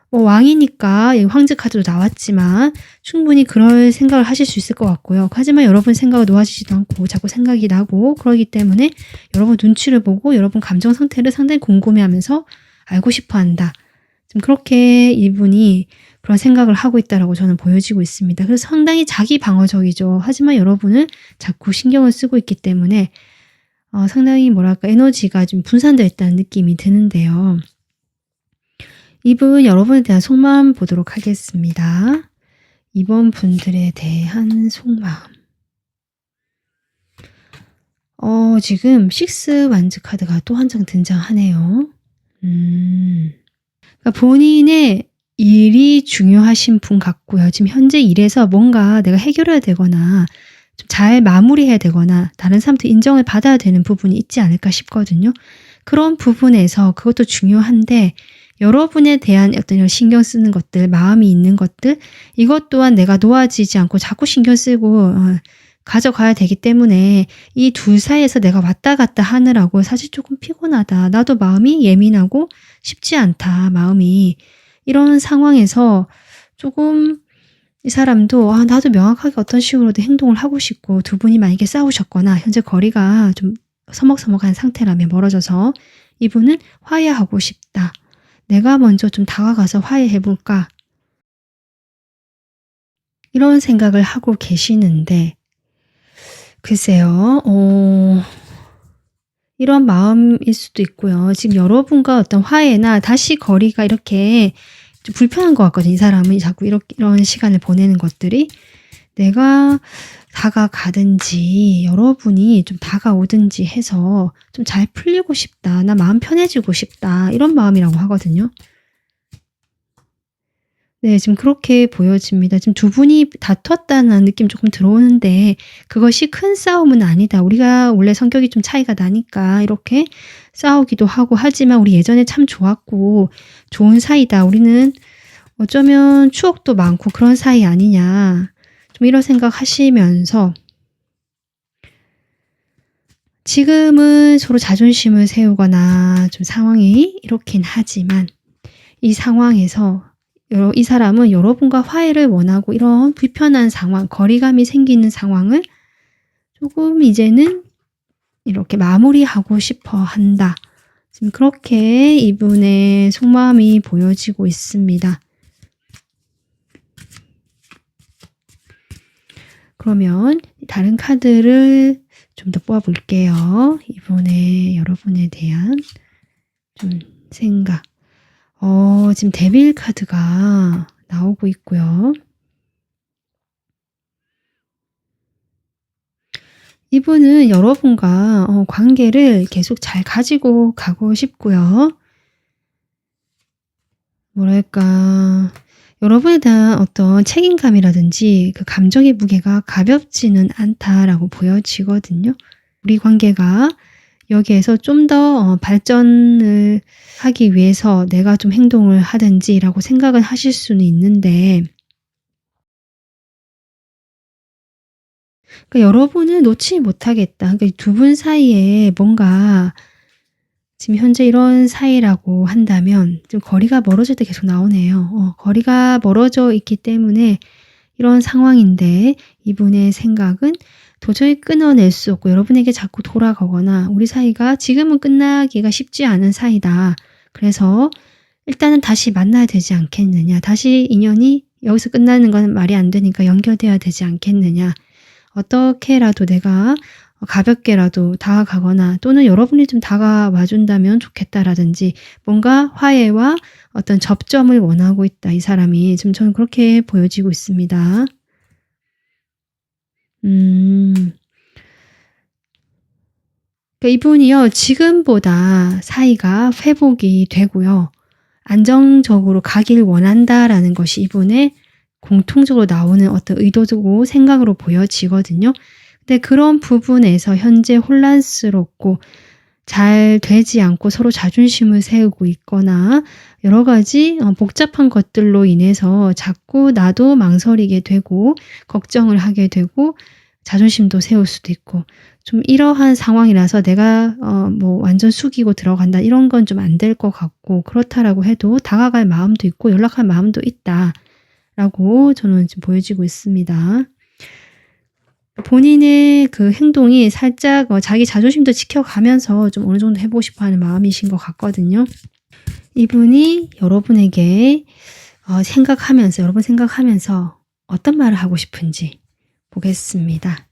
뭐 왕이니까 황제 카드도 나왔지만 충분히 그럴 생각을 하실 수 있을 것 같고요. 하지만 여러분 생각을 놓아지지도 않고 자꾸 생각이 나고 그러기 때문에 여러분 눈치를 보고 여러분 감정 상태를 상당히 궁금해하면서 알고 싶어 한다. 좀 그렇게 이분이 그런 생각을 하고 있다라고 저는 보여지고 있습니다. 그래서 상당히 자기 방어적이죠. 하지만 여러분을 자꾸 신경을 쓰고 있기 때문에 상당히 뭐랄까 에너지가 좀 분산되어 있다는 느낌이 드는데요. 이분 여러분에 대한 속마음 보도록 하겠습니다. 이번 분들에 대한 속마음. 지금 식스 완즈 카드가 또 한 장 등장하네요. 그러니까 본인의 일이 중요하신 분 같고요. 지금 현재 일에서 뭔가 내가 해결해야 되거나 좀 잘 마무리해야 되거나 다른 사람한테 인정을 받아야 되는 부분이 있지 않을까 싶거든요. 그런 부분에서 그것도 중요한데 여러분에 대한 어떤 이런 신경 쓰는 것들, 마음이 있는 것들, 이것 또한 내가 놓아지지 않고 자꾸 신경 쓰고 가져가야 되기 때문에 이 둘 사이에서 내가 왔다 갔다 하느라고 사실 조금 피곤하다. 나도 마음이 예민하고 쉽지 않다. 마음이. 이런 상황에서 조금 이 사람도 나도 명확하게 어떤 식으로도 행동을 하고 싶고 두 분이 만약에 싸우셨거나 현재 거리가 좀 서먹서먹한 상태라면 멀어져서 이분은 화해하고 싶다. 내가 먼저 좀 다가가서 화해해볼까? 이런 생각을 하고 계시는데 글쎄요. 이런 마음일 수도 있고요. 지금 여러분과 어떤 화해나 다시 거리가 이렇게 좀 불편한 것 같거든요. 이 사람은 자꾸 이런 시간을 보내는 것들이. 내가 다가가든지 여러분이 좀 다가오든지 해서 좀 잘 풀리고 싶다. 나 마음 편해지고 싶다. 이런 마음이라고 하거든요. 네, 지금 그렇게 보여집니다. 지금 두 분이 다퉜다는 느낌 조금 들어오는데 그것이 큰 싸움은 아니다. 우리가 원래 성격이 좀 차이가 나니까 이렇게 싸우기도 하고 하지만 우리 예전에 참 좋았고 좋은 사이다. 우리는 어쩌면 추억도 많고 그런 사이 아니냐. 좀 이런 생각 하시면서 지금은 서로 자존심을 세우거나 좀 상황이 이렇긴 하지만 이 상황에서 이 사람은 여러분과 화해를 원하고 이런 불편한 상황, 거리감이 생기는 상황을 조금 이제는 이렇게 마무리하고 싶어 한다. 지금 그렇게 이분의 속마음이 보여지고 있습니다. 그러면 다른 카드를 좀 더 뽑아볼게요. 이번에 여러분에 대한 좀 생각. 지금 데빌 카드가 나오고 있고요. 이분은 여러분과 관계를 계속 잘 가지고 가고 싶고요. 뭐랄까, 여러분에 대한 어떤 책임감이라든지 그 감정의 무게가 가볍지는 않다라고 보여지거든요. 우리 관계가 여기에서 좀 더 발전을 하기 위해서 내가 좀 행동을 하든지라고 생각을 하실 수는 있는데 그러니까 여러분을 놓지 못하겠다. 그러니까 두 분 사이에 뭔가 지금 현재 이런 사이라고 한다면 좀 거리가 멀어질 때 계속 나오네요. 거리가 멀어져 있기 때문에 이런 상황인데 이분의 생각은 도저히 끊어낼 수 없고 여러분에게 자꾸 돌아가거나 우리 사이가 지금은 끝나기가 쉽지 않은 사이다. 그래서 일단은 다시 만나야 되지 않겠느냐. 다시 인연이 여기서 끝나는 건 말이 안 되니까 연결돼야 되지 않겠느냐. 어떻게라도 내가 가볍게라도 다가가거나 또는 여러분이 좀 다가와 준다면 좋겠다라든지 뭔가 화해와 어떤 접점을 원하고 있다. 이 사람이 지금 저는 그렇게 보여지고 있습니다. 그러니까 이분이요. 지금보다 사이가 회복이 되고요. 안정적으로 가길 원한다라는 것이 이분의 공통적으로 나오는 어떤 의도고 생각으로 보여지거든요. 근데 그런 부분에서 현재 혼란스럽고 잘 되지 않고 서로 자존심을 세우고 있거나 여러 가지 복잡한 것들로 인해서 자꾸 나도 망설이게 되고 걱정을 하게 되고 자존심도 세울 수도 있고 좀 이러한 상황이라서 내가 뭐 완전 숙이고 들어간다 이런 건 좀 안 될 것 같고 그렇다라고 해도 다가갈 마음도 있고 연락할 마음도 있다라고 저는 지금 보여지고 있습니다. 본인의 그 행동이 살짝 자기 자존심도 지켜가면서 좀 어느 정도 해보고 싶어하는 마음이신 것 같거든요. 이분이 여러분에게 여러분 생각하면서 어떤 말을 하고 싶은지 보겠습니다.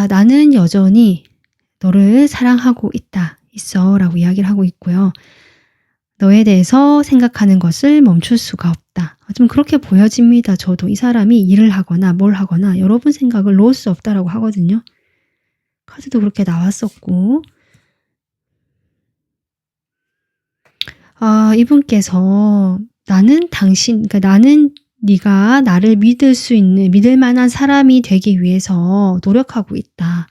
나는 여전히 너를 사랑하고 있어 라고 이야기를 하고 있고요. 너에 대해서 생각하는 것을 멈출 수가 없다. 좀 그렇게 보여집니다. 저도 이 사람이 일을 하거나 뭘 하거나 여러분 생각을 놓을 수 없다라고 하거든요. 카드도 그렇게 나왔었고, 이분께서 나는 네가 나를 믿을 만한 사람이 되기 위해서 노력하고 있다.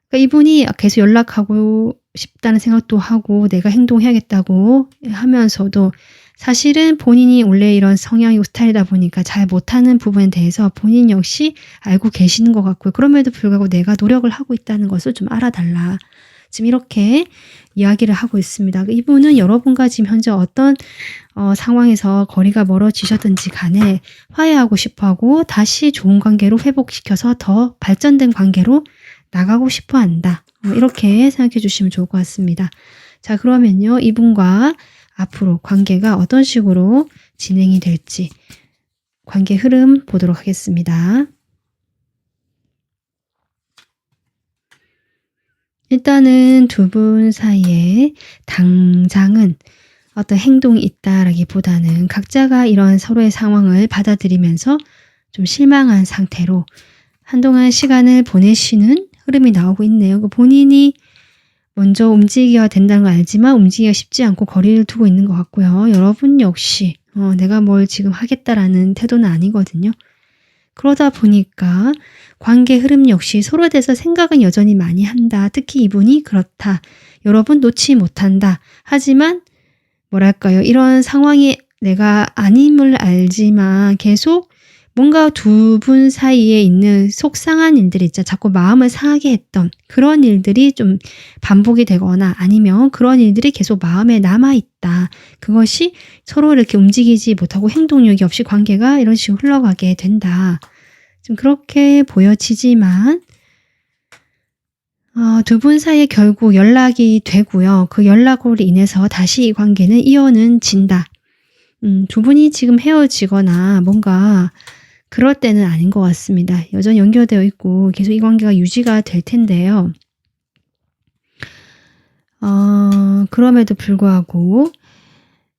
그러니까 이분이 계속 연락하고 싶다는 생각도 하고 내가 행동해야겠다고 하면서도 사실은 본인이 원래 이런 성향이고 스타일이다 보니까 잘 못하는 부분에 대해서 본인 역시 알고 계시는 것 같고요. 그럼에도 불구하고 내가 노력을 하고 있다는 것을 좀 알아달라. 지금 이렇게 이야기를 하고 있습니다. 이분은 여러분과 지금 현재 어떤 상황에서 거리가 멀어지셨든지 간에 화해하고 싶어하고 다시 좋은 관계로 회복시켜서 더 발전된 관계로 나가고 싶어 한다. 이렇게 생각해 주시면 좋을 것 같습니다. 자, 그러면요. 이분과 앞으로 관계가 어떤 식으로 진행이 될지 관계 흐름 보도록 하겠습니다. 일단은 두 분 사이에 당장은 어떤 행동이 있다라기보다는 각자가 이런 서로의 상황을 받아들이면서 좀 실망한 상태로 한동안 시간을 보내시는 흐름이 나오고 있네요. 본인이 먼저 움직여야 된다는 걸 알지만 움직이기가 쉽지 않고 거리를 두고 있는 것 같고요. 여러분 역시 내가 뭘 지금 하겠다라는 태도는 아니거든요. 그러다 보니까 관계 흐름 역시 서로에 대해서 생각은 여전히 많이 한다. 특히 이분이 그렇다. 여러분 놓지 못한다. 하지만 뭐랄까요. 이런 상황이 내가 아님을 알지만 계속 뭔가 두 분 사이에 있는 속상한 일들이 있죠. 자꾸 마음을 상하게 했던 그런 일들이 좀 반복이 되거나 아니면 그런 일들이 계속 마음에 남아있다. 그것이 서로 이렇게 움직이지 못하고 행동력이 없이 관계가 이런 식으로 흘러가게 된다. 좀 그렇게 보여지지만 두 분 사이에 결국 연락이 되고요. 그 연락으로 인해서 다시 이 관계는 이어진다. 두 분이 지금 헤어지거나 뭔가 그럴 때는 아닌 것 같습니다. 여전히 연결되어 있고 계속 이 관계가 유지가 될 텐데요. 그럼에도 불구하고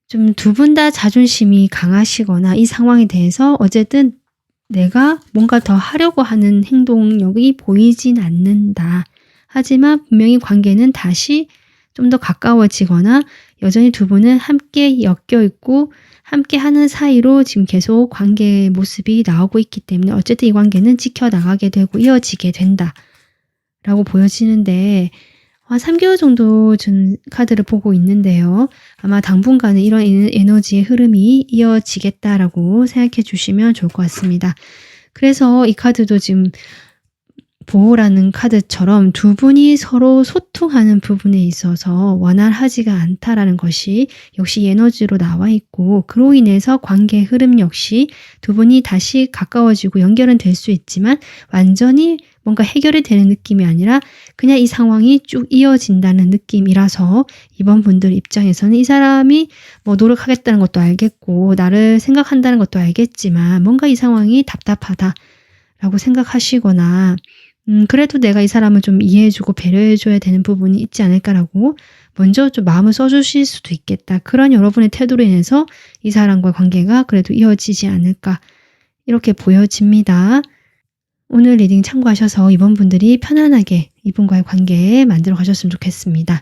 좀 두 분 다 자존심이 강하시거나 이 상황에 대해서 어쨌든 내가 뭔가 더 하려고 하는 행동력이 보이진 않는다. 하지만 분명히 관계는 다시 좀 더 가까워지거나 여전히 두 분은 함께 엮여 있고 함께 하는 사이로 지금 계속 관계의 모습이 나오고 있기 때문에 어쨌든 이 관계는 지켜나가게 되고 이어지게 된다. 라고 보여지는데 3개월 정도 준 카드를 보고 있는데요. 아마 당분간은 이런 에너지의 흐름이 이어지겠다라고 생각해 주시면 좋을 것 같습니다. 그래서 이 카드도 지금 보호라는 카드처럼 두 분이 서로 소통하는 부분에 있어서 원활하지가 않다라는 것이 역시 에너지로 나와 있고 그로 인해서 관계 흐름 역시 두 분이 다시 가까워지고 연결은 될 수 있지만 완전히 뭔가 해결이 되는 느낌이 아니라 그냥 이 상황이 쭉 이어진다는 느낌이라서 이번 분들 입장에서는 이 사람이 뭐 노력하겠다는 것도 알겠고 나를 생각한다는 것도 알겠지만 뭔가 이 상황이 답답하다라고 생각하시거나 그래도 내가 이 사람을 좀 이해해주고 배려해줘야 되는 부분이 있지 않을까라고 먼저 좀 마음을 써주실 수도 있겠다. 그런 여러분의 태도로 인해서 이 사람과 관계가 그래도 이어지지 않을까 이렇게 보여집니다. 오늘 리딩 참고하셔서 이번 분들이 편안하게 이분과의 관계 만들어 가셨으면 좋겠습니다.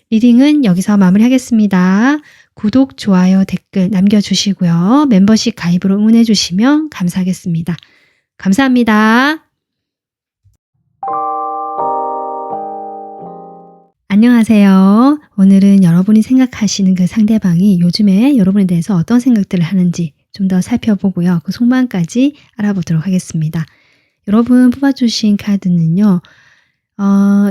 리딩은 여기서 마무리하겠습니다. 구독, 좋아요, 댓글 남겨주시고요. 멤버십 가입으로 응원해 주시면 감사하겠습니다. 감사합니다. 안녕하세요. 오늘은 여러분이 생각하시는 그 상대방이 요즘에 여러분에 대해서 어떤 생각들을 하는지 좀 더 살펴보고요. 그 속마음까지 알아보도록 하겠습니다. 여러분 뽑아주신 카드는요.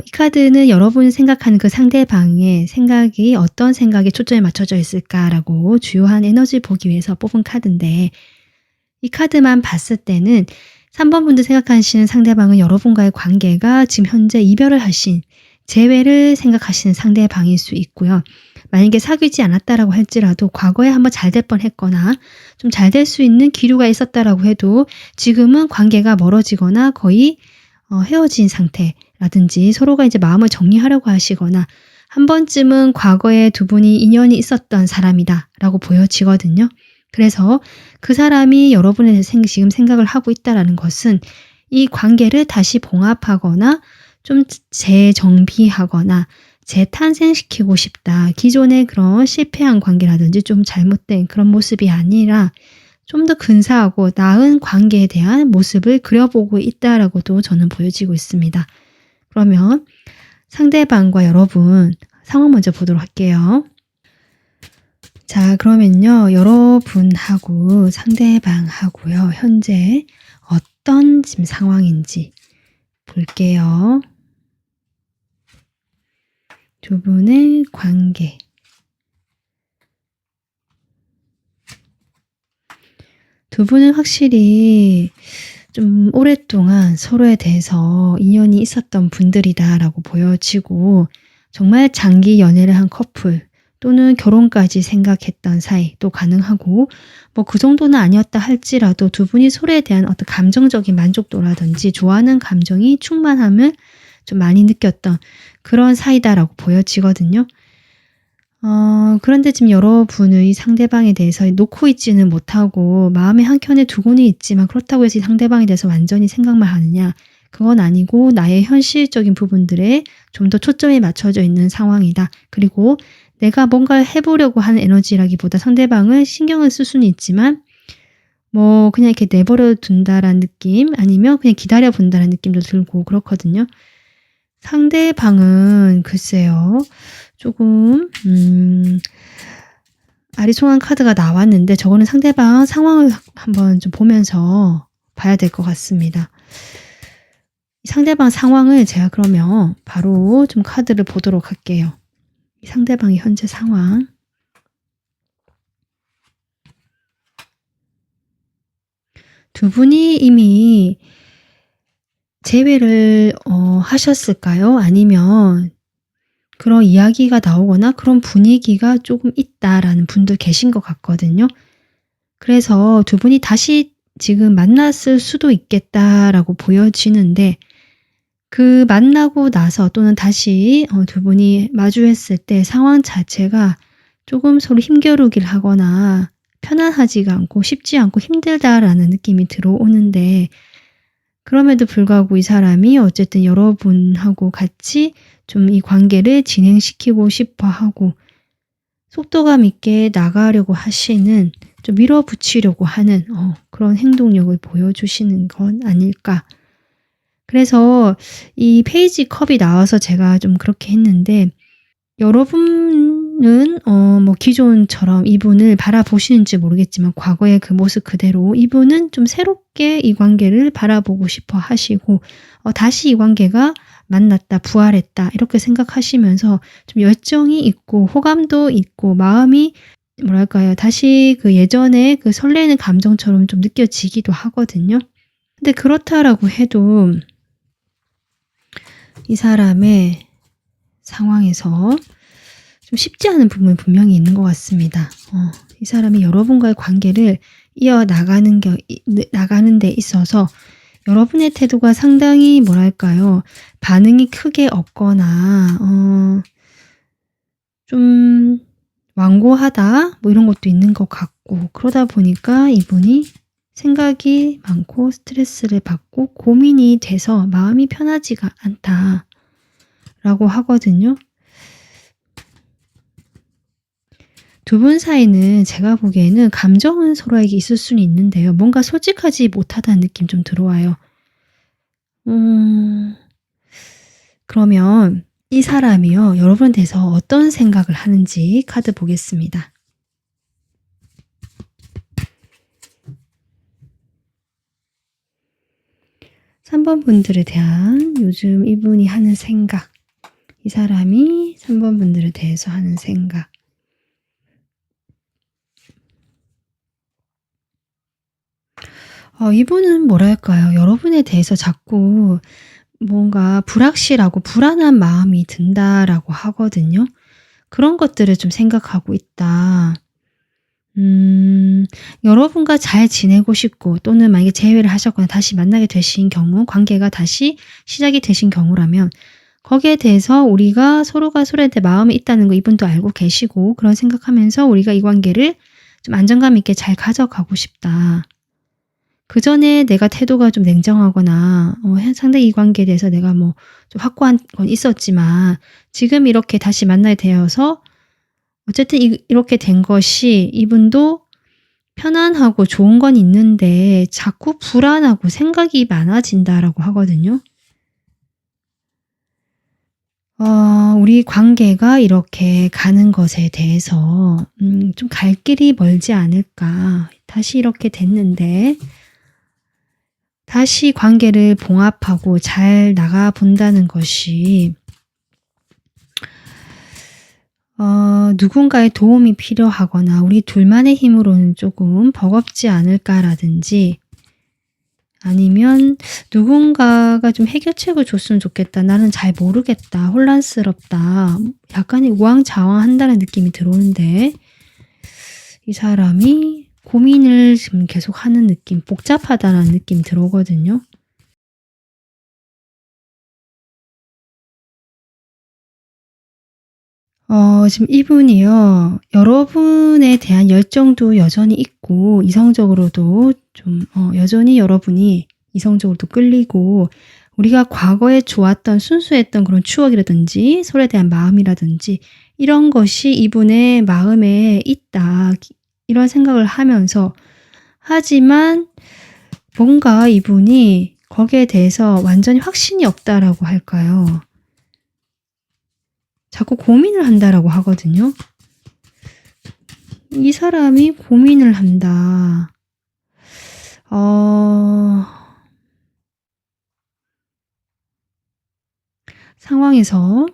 이 카드는 여러분이 생각하는 그 상대방의 생각이 어떤 생각에 초점이 맞춰져 있을까라고 주요한 에너지를 보기 위해서 뽑은 카드인데 이 카드만 봤을 때는 3번 분들 생각하시는 상대방은 여러분과의 관계가 지금 현재 이별을 하신 재회를 생각하시는 상대방일 수 있고요. 만약에 사귀지 않았다라고 할지라도 과거에 한번 잘 될 뻔했거나 좀 잘 될 수 있는 기류가 있었다라고 해도 지금은 관계가 멀어지거나 거의 헤어진 상태라든지 서로가 이제 마음을 정리하려고 하시거나 한 번쯤은 과거에 두 분이 인연이 있었던 사람이다 라고 보여지거든요. 그래서 그 사람이 여러분에 대해서 지금 생각을 하고 있다는 것은 이 관계를 다시 봉합하거나 좀 재정비하거나 재탄생시키고 싶다. 기존의 그런 실패한 관계라든지 좀 잘못된 그런 모습이 아니라 좀 더 근사하고 나은 관계에 대한 모습을 그려보고 있다라고도 저는 보여지고 있습니다. 그러면 상대방과 여러분 상황 먼저 보도록 할게요. 자, 그러면요. 여러분하고 상대방하고요. 현재 어떤 지금 상황인지 볼게요. 두 분의 관계. 두 분은 확실히 좀 오랫동안 서로에 대해서 인연이 있었던 분들이다라고 보여지고 정말 장기 연애를 한 커플 또는 결혼까지 생각했던 사이도 가능하고 뭐 그 정도는 아니었다 할지라도 두 분이 서로에 대한 어떤 감정적인 만족도라든지 좋아하는 감정이 충만함을 좀 많이 느꼈던 그런 사이다라고 보여지거든요. 그런데 지금 여러분의 상대방에 대해서 놓고 있지는 못하고 마음의 한켠에 두고는 있지만 그렇다고 해서 이 상대방에 대해서 완전히 생각만 하느냐? 그건 아니고 나의 현실적인 부분들에 좀 더 초점이 맞춰져 있는 상황이다. 그리고 내가 뭔가를 해보려고 하는 에너지라기보다 상대방을 신경을 쓸 수는 있지만 뭐 그냥 이렇게 내버려 둔다라는 느낌 아니면 그냥 기다려 본다라는 느낌도 들고 그렇거든요. 상대방은 글쎄요. 조금 아리송한 카드가 나왔는데 저거는 상대방 상황을 한번 좀 보면서 봐야 될 것 같습니다. 상대방 상황을 제가 그러면 바로 좀 카드를 보도록 할게요. 이 상대방의 현재 상황. 두 분이 이미 재회를 하셨을까요? 아니면 그런 이야기가 나오거나 그런 분위기가 조금 있다라는 분도 계신 것 같거든요. 그래서 두 분이 다시 지금 만났을 수도 있겠다라고 보여지는데 그 만나고 나서 또는 다시 두 분이 마주했을 때 상황 자체가 조금 서로 힘겨루기를 하거나 편안하지가 않고 쉽지 않고 힘들다라는 느낌이 들어오는데 그럼에도 불구하고 이 사람이 어쨌든 여러분하고 같이 좀 이 관계를 진행시키고 싶어 하고 속도감 있게 나가려고 하시는 좀 밀어붙이려고 하는 그런 행동력을 보여주시는 건 아닐까. 그래서 이 페이지 컵이 나와서 제가 좀 그렇게 했는데 여러분은 뭐 기존처럼 이분을 바라보시는지 모르겠지만 과거의 그 모습 그대로 이분은 좀 새롭게 이 관계를 바라보고 싶어 하시고 다시 이 관계가 만났다, 부활했다 이렇게 생각하시면서 좀 열정이 있고 호감도 있고 마음이 뭐랄까요 다시 그 예전에 그 설레는 감정처럼 좀 느껴지기도 하거든요. 근데 그렇다라고 해도 이 사람의 상황에서 좀 쉽지 않은 부분이 분명히 있는 것 같습니다. 이 사람이 여러분과의 관계를 이어나가는 데 있어서 여러분의 태도가 상당히 뭐랄까요 반응이 크게 없거나 좀 완고하다 뭐 이런 것도 있는 것 같고 그러다 보니까 이분이 생각이 많고 스트레스를 받고 고민이 돼서 마음이 편하지가 않다라고 하거든요. 두 분 사이는 제가 보기에는 감정은 서로에게 있을 수는 있는데요. 뭔가 솔직하지 못하다는 느낌 좀 들어와요. 그러면 이 사람이요. 여러분에 대해서 어떤 생각을 하는지 카드 보겠습니다. 삼 번 분들에 대한 요즘 이분이 하는 생각. 이 사람이 3번 분들에 대해서 하는 생각. 이분은 뭐랄까요. 여러분에 대해서 자꾸 뭔가 불확실하고 불안한 마음이 든다라고 하거든요. 그런 것들을 좀 생각하고 있다. 여러분과 잘 지내고 싶고 또는 만약에 재회를 하셨거나 다시 만나게 되신 경우 관계가 다시 시작이 되신 경우라면 거기에 대해서 우리가 서로가 서로한테 마음이 있다는 거 이분도 알고 계시고 그런 생각하면서 우리가 이 관계를 좀 안정감 있게 잘 가져가고 싶다. 그전에 내가 태도가 좀 냉정하거나 상대이 관계에 대해서 내가 뭐 좀 확고한 건 있었지만 지금 이렇게 다시 만나게 되어서 어쨌든 이렇게 된 것이 이분도 편안하고 좋은 건 있는데 자꾸 불안하고 생각이 많아진다라고 하거든요. 우리 관계가 이렇게 가는 것에 대해서 좀 갈 길이 멀지 않을까. 다시 이렇게 됐는데 다시 관계를 봉합하고 잘 나가본다는 것이 누군가의 도움이 필요하거나 우리 둘만의 힘으로는 조금 버겁지 않을까라든지 아니면 누군가가 좀 해결책을 줬으면 좋겠다. 나는 잘 모르겠다. 혼란스럽다. 약간의 우왕좌왕한다는 느낌이 들어오는데 이 사람이 고민을 지금 계속 하는 느낌, 복잡하다는 느낌이 들어오거든요. 지금 이분이요. 여러분에 대한 열정도 여전히 있고 이성적으로도 좀 여전히 여러분이 이성적으로도 끌리고 우리가 과거에 좋았던 순수했던 그런 추억이라든지 서로에 대한 마음이라든지 이런 것이 이분의 마음에 있다. 이런 생각을 하면서 하지만 뭔가 이분이 거기에 대해서 완전히 확신이 없다라고 할까요? 자꾸 고민을 한다라고 하거든요. 이 사람이 고민을 한다. 상황에서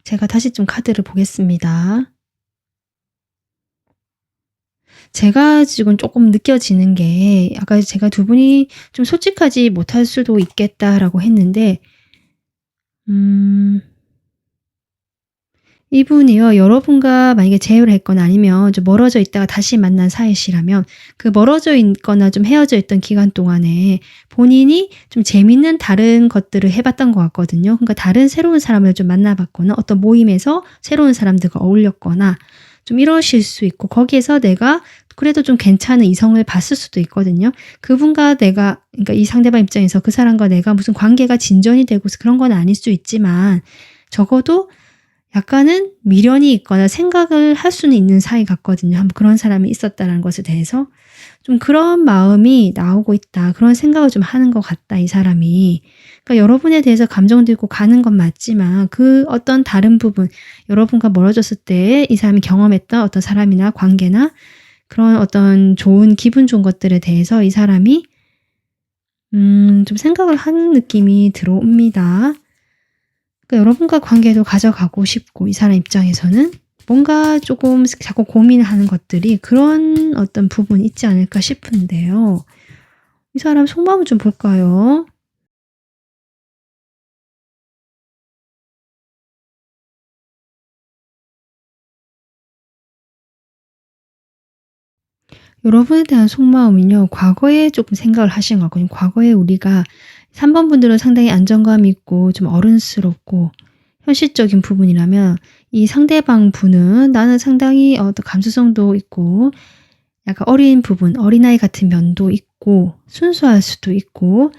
제가 다시 좀 카드를 보겠습니다. 제가 지금 조금 느껴지는 게 아까 제가 두 분이 좀 솔직하지 못할 수도 있겠다라고 했는데 이분이요. 여러분과 만약에 재회를 했거나 아니면 좀 멀어져 있다가 다시 만난 사이시라면 그 멀어져 있거나 좀 헤어져 있던 기간 동안에 본인이 좀 재밌는 다른 것들을 해봤던 것 같거든요. 그러니까 다른 새로운 사람을 좀 만나봤거나 어떤 모임에서 새로운 사람들과 어울렸거나 좀 이러실 수 있고 거기에서 내가 그래도 좀 괜찮은 이성을 봤을 수도 있거든요. 그분과 내가 그러니까 이 상대방 입장에서 그 사람과 내가 무슨 관계가 진전이 되고 그런 건 아닐 수 있지만 적어도 약간은 미련이 있거나 생각을 할 수는 있는 사이 같거든요. 한번 그런 사람이 있었다는 것에 대해서 좀 그런 마음이 나오고 있다. 그런 생각을 좀 하는 것 같다. 이 사람이. 그러니까 여러분에 대해서 감정도 있고 가는 건 맞지만 그 어떤 다른 부분 여러분과 멀어졌을 때 이 사람이 경험했던 어떤 사람이나 관계나 그런 어떤 기분 좋은 것들에 대해서 이 사람이 좀 생각을 하는 느낌이 들어옵니다. 그러니까 여러분과 관계도 가져가고 싶고 이 사람 입장에서는 뭔가 조금 자꾸 고민을 하는 것들이 그런 어떤 부분이 있지 않을까 싶은데요. 이 사람 속마음을 좀 볼까요? 여러분에 대한 속마음은요. 과거에 조금 생각을 하신 것 같거든요. 과거에 우리가 3번 분들은 상당히 안정감이 있고 좀 어른스럽고 현실적인 부분이라면 이 상대방 분은 나는 상당히 어떤 감수성도 있고 약간 어린 부분, 어린아이 같은 면도 있고 순수할 수도 있고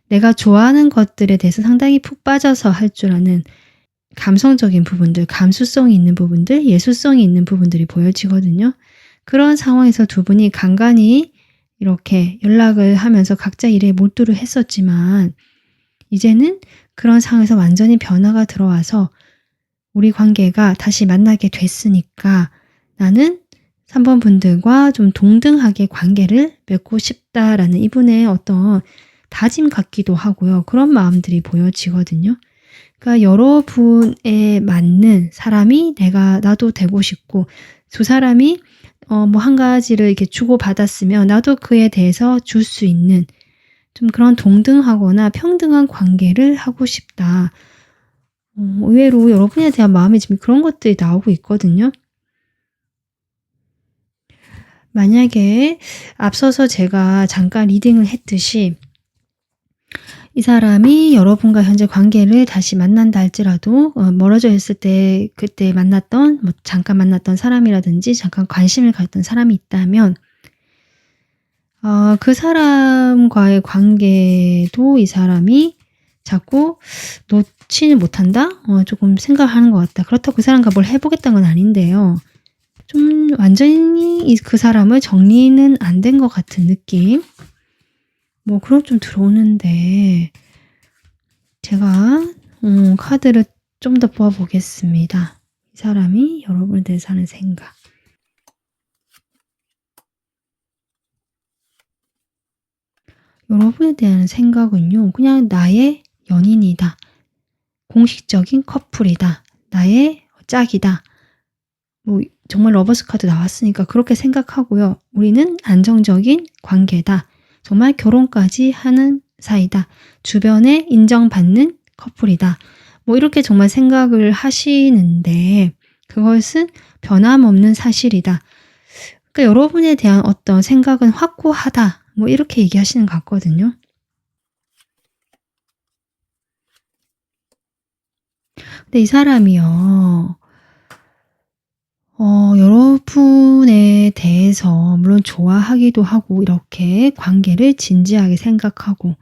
내가 좋아하는 것들에 대해서 상당히 푹 빠져서 할 줄 아는 감성적인 부분들, 감수성이 있는 부분들, 예술성이 있는 부분들이 보여지거든요. 그런 상황에서 두 분이 간간히 이렇게 연락을 하면서 각자 일에 몰두를 했었지만 이제는 그런 상황에서 완전히 변화가 들어와서 우리 관계가 다시 만나게 됐으니까 나는 3번 분들과 좀 동등하게 관계를 맺고 싶다라는 이분의 어떤 다짐 같기도 하고요. 그런 마음들이 보여지거든요. 그러니까 여러분에 맞는 사람이 나도 되고 싶고 두 사람이 뭐 한 가지를 이렇게 주고받았으면 나도 그에 대해서 줄 수 있는 좀 그런 동등하거나 평등한 관계를 하고 싶다. 의외로 여러분에 대한 마음이 지금 그런 것들이 나오고 있거든요. 만약에 앞서서 제가 잠깐 리딩을 했듯이 이 사람이 여러분과 현재 관계를 다시 만난다 할지라도 멀어져 있을 때 그때 만났던 잠깐 만났던 사람이라든지 잠깐 관심을 가졌던 사람이 있다면 그 사람과의 관계도 이 사람이 자꾸 놓지는 못한다? 조금 생각하는 것 같다. 그렇다고 그 사람과 뭘 해보겠다는 건 아닌데요. 좀 완전히 그 사람을 정리는 안 된 것 같은 느낌? 그럼 좀 들어오는데 제가 카드를 좀 더 뽑아보겠습니다. 이 사람이 여러분에 대해서 하는 생각. 여러분에 대한 생각은요. 그냥 나의 연인이다. 공식적인 커플이다. 나의 짝이다. 정말 러버스 카드 나왔으니까 그렇게 생각하고요. 우리는 안정적인 관계다. 정말 결혼까지 하는 사이다. 주변에 인정받는 커플이다. 이렇게 정말 생각을 하시는데 그것은 변함없는 사실이다. 그러니까 여러분에 대한 어떤 생각은 확고하다. 이렇게 얘기하시는 것 같거든요. 근데 이 사람이요. 여러분에 대해서 물론 좋아하기도 하고 이렇게 관계를 진지하게 생각하고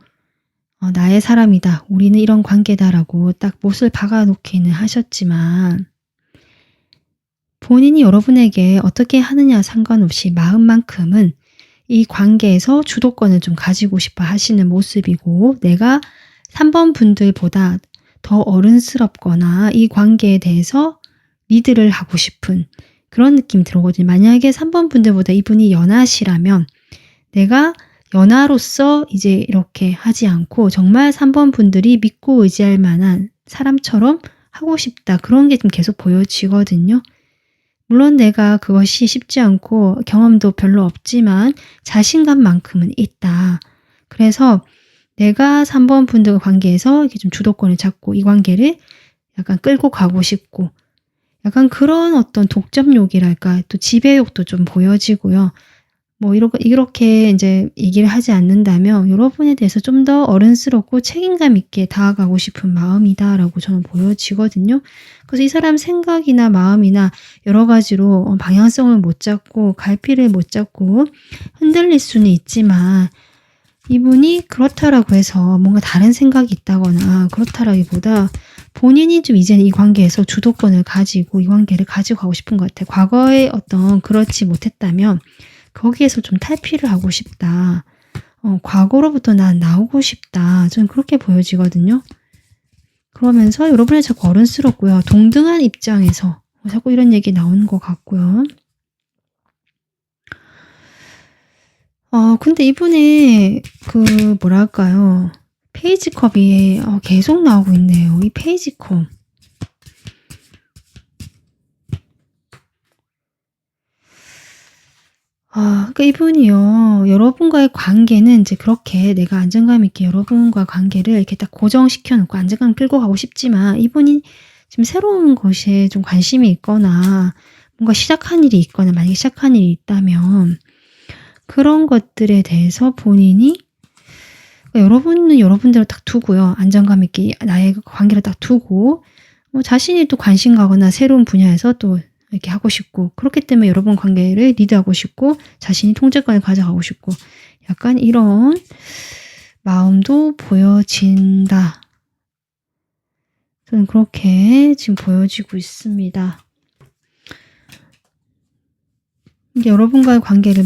나의 사람이다. 우리는 이런 관계다라고 딱 못을 박아놓기는 하셨지만 본인이 여러분에게 어떻게 하느냐 상관없이 마음만큼은 이 관계에서 주도권을 좀 가지고 싶어 하시는 모습이고 내가 3번 분들보다 더 어른스럽거나 이 관계에 대해서 리드를 하고 싶은 그런 느낌이 들어오거든요. 만약에 3번 분들보다 이분이 연하시라면 내가 연하로서 이제 이렇게 하지 않고 정말 3번 분들이 믿고 의지할 만한 사람처럼 하고 싶다. 그런 게 좀 계속 보여지거든요. 물론 내가 그것이 쉽지 않고 경험도 별로 없지만 자신감만큼은 있다. 그래서 내가 3번 분들과 관계에서 이렇게 좀 주도권을 잡고 이 관계를 약간 끌고 가고 싶고 약간 그런 어떤 독점욕이랄까 또 지배욕도 좀 보여지고요. 이렇게 이제 얘기를 하지 않는다면 여러분에 대해서 좀 더 어른스럽고 책임감 있게 다가가고 싶은 마음이다라고 저는 보여지거든요. 그래서 이 사람 생각이나 마음이나 여러 가지로 방향성을 못 잡고 갈피를 못 잡고 흔들릴 수는 있지만 이분이 그렇다라고 해서 뭔가 다른 생각이 있다거나 그렇다라기보다 본인이 좀 이제는 이 관계에서 주도권을 가지고 이 관계를 가지고 가고 싶은 것 같아요. 과거에 어떤 그렇지 못했다면 거기에서 좀 탈피를 하고 싶다. 과거로부터 난 나오고 싶다. 저는 그렇게 보여지거든요. 그러면서 여러분이 자꾸 어른스럽고요. 동등한 입장에서 자꾸 이런 얘기 나오는 것 같고요. 근데 이분의 뭐랄까요. 페이지컵이 계속 나오고 있네요. 이 페이지컵. 그러니까 이분이요. 여러분과의 관계는 이제 그렇게 내가 안정감 있게 여러분과 관계를 이렇게 딱 고정시켜 놓고 안정감 끌고 가고 싶지만 이분이 지금 새로운 것에 좀 관심이 있거나 뭔가 시작한 일이 있거나 만약에 시작한 일이 있다면 그런 것들에 대해서 본인이 여러분은 여러분대로 딱 두고요. 안정감 있게 나의 관계를 딱 두고 자신이 또 관심 가거나 새로운 분야에서 또 이렇게 하고 싶고 그렇기 때문에 여러분 관계를 리드하고 싶고 자신이 통제권을 가져가고 싶고 약간 이런 마음도 보여진다. 저는 그렇게 지금 보여지고 있습니다. 여러분과의 관계를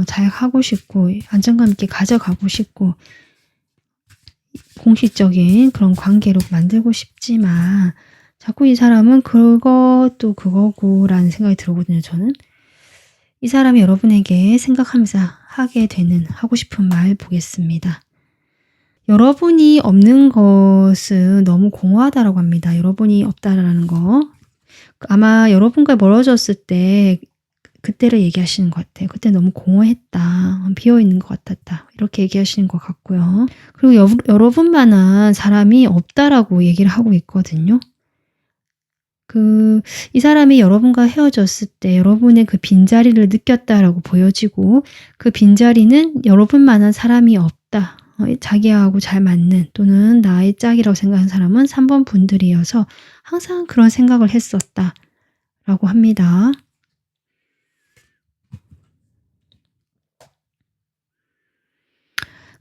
잘 하고 싶고 안정감 있게 가져가고 싶고 공식적인 그런 관계로 만들고 싶지만 자꾸 이 사람은 그것도 그거고 라는 생각이 들거든요. 저는 이 사람이 여러분에게 생각하면서 하고 싶은 말 보겠습니다. 여러분이 없는 것은 너무 공허하다라고 합니다. 여러분이 없다라는 거. 아마 여러분과 멀어졌을 때 그때를 얘기하시는 것 같아요. 그때 너무 공허했다. 비어있는 것 같았다. 이렇게 얘기하시는 것 같고요. 그리고 여러분만한 사람이 없다라고 얘기를 하고 있거든요. 이 사람이 여러분과 헤어졌을 때 여러분의 그 빈자리를 느꼈다라고 보여지고 그 빈자리는 여러분만한 사람이 없다. 자기하고 잘 맞는 또는 나의 짝이라고 생각하는 사람은 3번 분들이어서 항상 그런 생각을 했었다라고 합니다.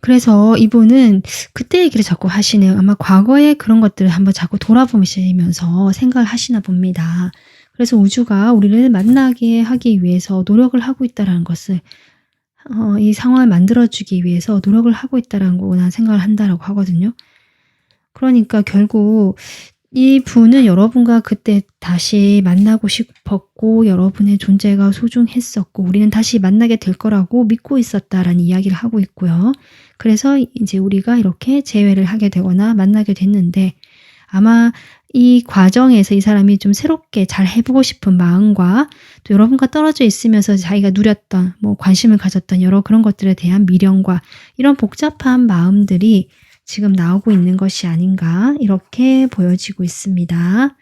그래서 이분은 그때 얘기를 자꾸 하시네요. 아마 과거의 그런 것들을 한번 자꾸 돌아보시면서 생각을 하시나 봅니다. 그래서 우주가 우리를 만나게 하기 위해서 노력을 하고 있다는 것을 이 상황을 만들어주기 위해서 노력을 하고 있다는 거나 생각을 한다라고 하거든요. 그러니까 결국 이 분은 여러분과 그때 다시 만나고 싶었고 여러분의 존재가 소중했었고 우리는 다시 만나게 될 거라고 믿고 있었다라는 이야기를 하고 있고요. 그래서 이제 우리가 이렇게 재회를 하게 되거나 만나게 됐는데 아마 이 과정에서 이 사람이 좀 새롭게 잘 해보고 싶은 마음과 또 여러분과 떨어져 있으면서 자기가 누렸던 관심을 가졌던 여러 그런 것들에 대한 미련과 이런 복잡한 마음들이 지금 나오고 있는 것이 아닌가 이렇게 보여지고 있습니다.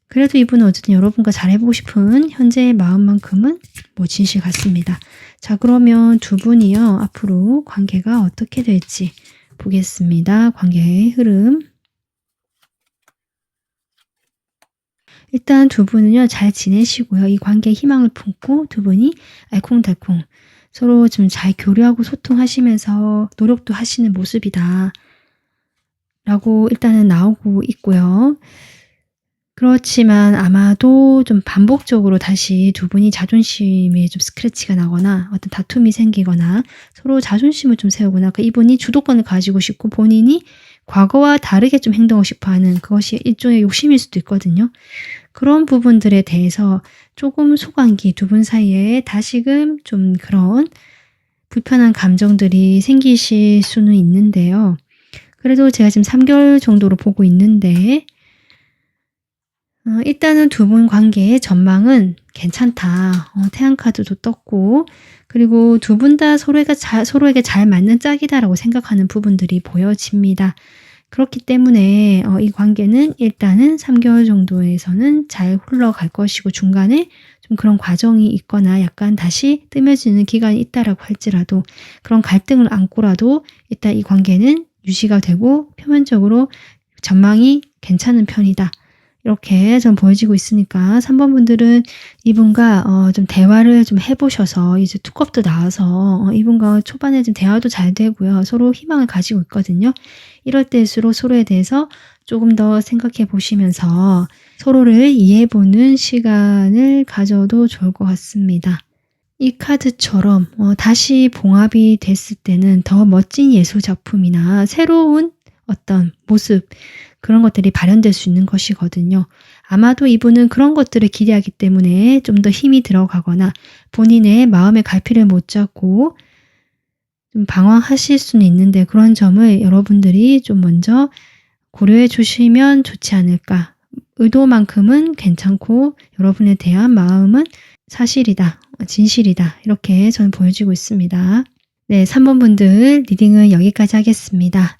그래도 이분은 어쨌든 여러분과 잘 해보고 싶은 현재의 마음만큼은 진실 같습니다. 자, 그러면 두 분이요 앞으로 관계가 어떻게 될지 보겠습니다. 관계의 흐름. 일단 두 분은요 잘 지내시고요. 이 관계에 희망을 품고 두 분이 알콩달콩 서로 좀 잘 교류하고 소통하시면서 노력도 하시는 모습이다 라고 일단은 나오고 있고요. 그렇지만 아마도 좀 반복적으로 다시 두 분이 자존심에 좀 스크래치가 나거나 어떤 다툼이 생기거나 서로 자존심을 좀 세우거나 이분이 주도권을 가지고 싶고 본인이 과거와 다르게 좀 행동하고 싶어하는 그것이 일종의 욕심일 수도 있거든요. 그런 부분들에 대해서 조금 소관기 두 분 사이에 다시금 좀 그런 불편한 감정들이 생기실 수는 있는데요. 그래도 제가 지금 3개월 정도로 보고 있는데 일단은 두 분 관계의 전망은 괜찮다. 태양카드도 떴고 그리고 두 분 다 서로에게 잘 맞는 짝이다라고 생각하는 부분들이 보여집니다. 그렇기 때문에 이 관계는 일단은 3개월 정도에서는 잘 흘러갈 것이고 중간에 좀 그런 과정이 있거나 약간 다시 뜸해지는 기간이 있다라고 할지라도 그런 갈등을 안고라도 일단 이 관계는 유지가 되고 표면적으로 전망이 괜찮은 편이다. 이렇게 좀 보여지고 있으니까 3번 분들은 이분과 좀 대화를 좀 해보셔서 이제 투컵도 나와서 이분과 초반에 좀 대화도 잘 되고요. 서로 희망을 가지고 있거든요. 이럴 때일수록 서로에 대해서 조금 더 생각해 보시면서 서로를 이해해보는 시간을 가져도 좋을 것 같습니다. 이 카드처럼 다시 봉합이 됐을 때는 더 멋진 예술작품이나 새로운 어떤 모습 그런 것들이 발현될 수 있는 것이거든요. 아마도 이분은 그런 것들을 기대하기 때문에 좀 더 힘이 들어가거나 본인의 마음의 갈피를 못 잡고 좀 방황하실 수는 있는데 그런 점을 여러분들이 좀 먼저 고려해 주시면 좋지 않을까. 의도만큼은 괜찮고 여러분에 대한 마음은 사실이다, 진실이다 이렇게 저는 보여지고 있습니다. 네, 3번 분들 리딩은 여기까지 하겠습니다.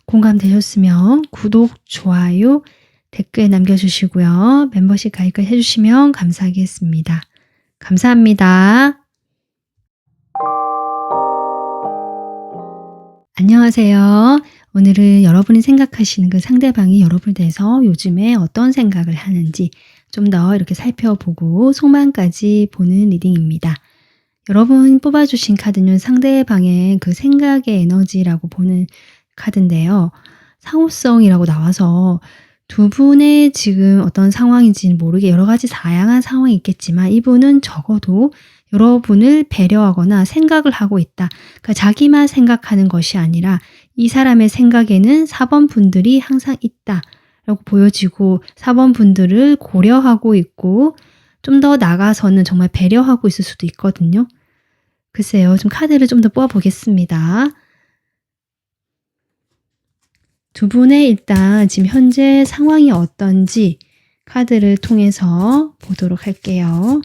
공감되셨으면 구독, 좋아요, 댓글 남겨주시고요. 멤버십 가입을 해주시면 감사하겠습니다. 감사합니다. 안녕하세요. 오늘은 여러분이 생각하시는 그 상대방이 여러분에 대해서 요즘에 어떤 생각을 하는지 좀 더 이렇게 살펴보고 속마음까지 보는 리딩입니다. 여러분 뽑아주신 카드는 상대방의 그 생각의 에너지라고 보는 카드인데요. 상호성이라고 나와서 두 분의 지금 어떤 상황인지는 모르게 여러 가지 다양한 상황이 있겠지만 이분은 적어도 여러분을 배려하거나 생각을 하고 있다. 그러니까 자기만 생각하는 것이 아니라 이 사람의 생각에는 4번 분들이 항상 있다. 라고 보여지고 4번 분들을 고려하고 있고 좀 더 나가서는 정말 배려하고 있을 수도 있거든요. 글쎄요. 좀 카드를 좀 더 뽑아보겠습니다. 두 분의 일단 지금 현재 상황이 어떤지 카드를 통해서 보도록 할게요.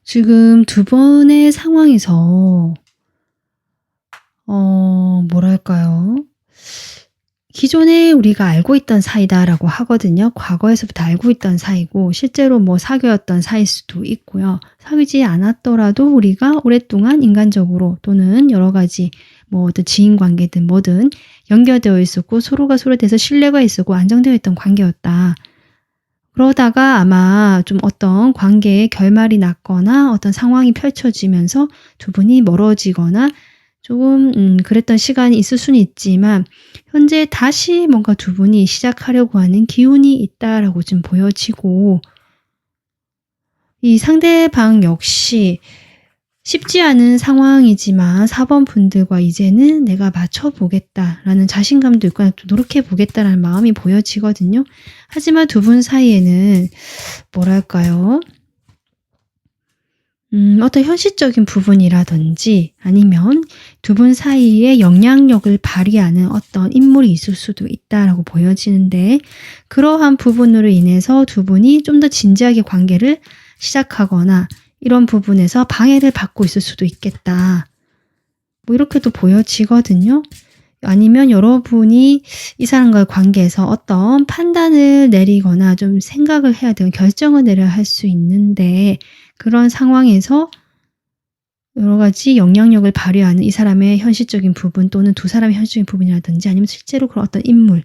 지금 두 번의 상황에서 뭐랄까요? 기존에 우리가 알고 있던 사이다라고 하거든요. 과거에서부터 알고 있던 사이고 실제로 뭐 사귀었던 사이일 수도 있고요. 사귀지 않았더라도 우리가 오랫동안 인간적으로 또는 여러 가지 뭐 어떤 지인 관계든 뭐든 연결되어 있었고 서로가 서로에 대해서 신뢰가 있었고 안정되어 있던 관계였다. 그러다가 아마 좀 어떤 관계의 결말이 났거나 어떤 상황이 펼쳐지면서 두 분이 멀어지거나 조금 그랬던 시간이 있을 수는 있지만 현재 다시 뭔가 두 분이 시작하려고 하는 기운이 있다라고 좀 보여지고 이 상대방 역시 쉽지 않은 상황이지만 4번 분들과 이제는 내가 맞춰보겠다라는 자신감도 있고 또 노력해보겠다라는 마음이 보여지거든요. 하지만 두 분 사이에는 뭐랄까요? 어떤 현실적인 부분이라든지 아니면 두 분 사이에 영향력을 발휘하는 어떤 인물이 있을 수도 있다라고 보여지는데 그러한 부분으로 인해서 두 분이 좀 더 진지하게 관계를 시작하거나 이런 부분에서 방해를 받고 있을 수도 있겠다. 뭐 이렇게도 보여지거든요. 아니면 여러분이 이 사람과의 관계에서 어떤 판단을 내리거나 좀 생각을 해야 되고 결정을 내려야 할 수 있는데 그런 상황에서 여러 가지 영향력을 발휘하는 이 사람의 현실적인 부분 또는 두 사람의 현실적인 부분이라든지 아니면 실제로 그런 어떤 인물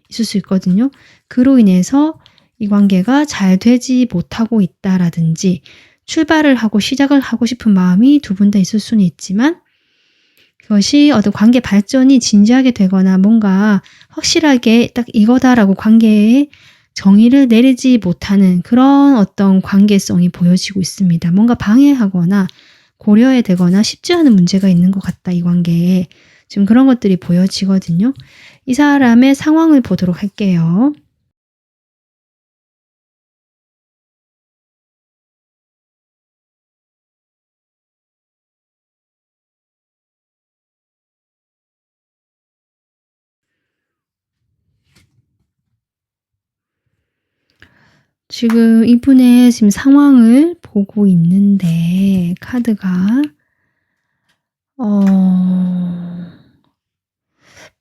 있을 수 있거든요. 그로 인해서 이 관계가 잘 되지 못하고 있다라든지 출발을 하고 시작을 하고 싶은 마음이 두 분 다 있을 수는 있지만 그것이 어떤 관계 발전이 진지하게 되거나 뭔가 확실하게 딱 이거다라고 관계에 정의를 내리지 못하는 그런 어떤 관계성이 보여지고 있습니다. 뭔가 방해하거나 고려해야 되거나 쉽지 않은 문제가 있는 것 같다, 이 관계에. 지금 그런 것들이 보여지거든요. 이 사람의 상황을 보도록 할게요. 지금 이분의 지금 상황을 보고 있는데 카드가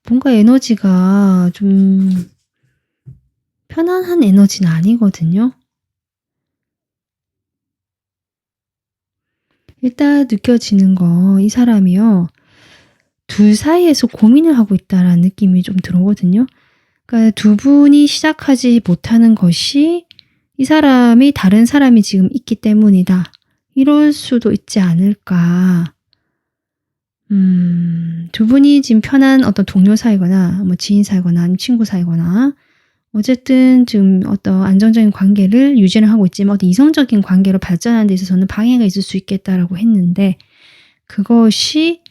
뭔가 에너지가 좀 편안한 에너지는 아니거든요. 일단 느껴지는 거 이 사람이요. 둘 사이에서 고민을 하고 있다라는 느낌이 좀 들어오거든요. 그러니까 두 분이 시작하지 못하는 것이 이 사람이 다른 사람이 지금 있기 때문이다. 이럴 수도 있지 않을까. 두 분이 지금 편한 어떤 동료 사이거나 뭐 지인 사이거나 아니면 친구 사이거나 어쨌든 지금 어떤 안정적인 관계를 유지를 하고 있지만 어떤 이성적인 관계로 발전하는 데 있어서는 방해가 있을 수 있겠다라고 했는데 그것이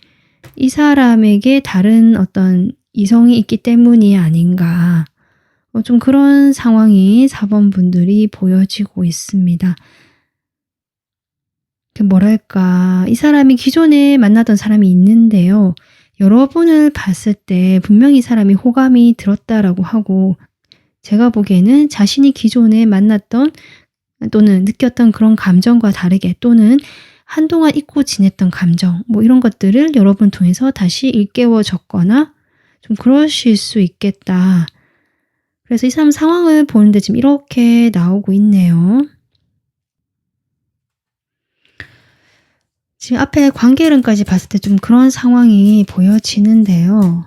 이 사람에게 다른 어떤 이성이 있기 때문이 아닌가. 좀 그런 상황이 4번 분들이 보여지고 있습니다. 뭐랄까, 이 사람이 기존에 만나던 사람이 있는데요. 여러분을 봤을 때 분명히 이 사람이 호감이 들었다라고 하고 제가 보기에는 자신이 기존에 만났던 또는 느꼈던 그런 감정과 다르게 또는 한동안 잊고 지냈던 감정 뭐 이런 것들을 여러분 통해서 다시 일깨워졌거나 좀 그러실 수 있겠다. 그래서 이 사람 상황을 보는데 지금 이렇게 나오고 있네요. 지금 앞에 관계론까지 봤을 때 좀 그런 상황이 보여지는데요.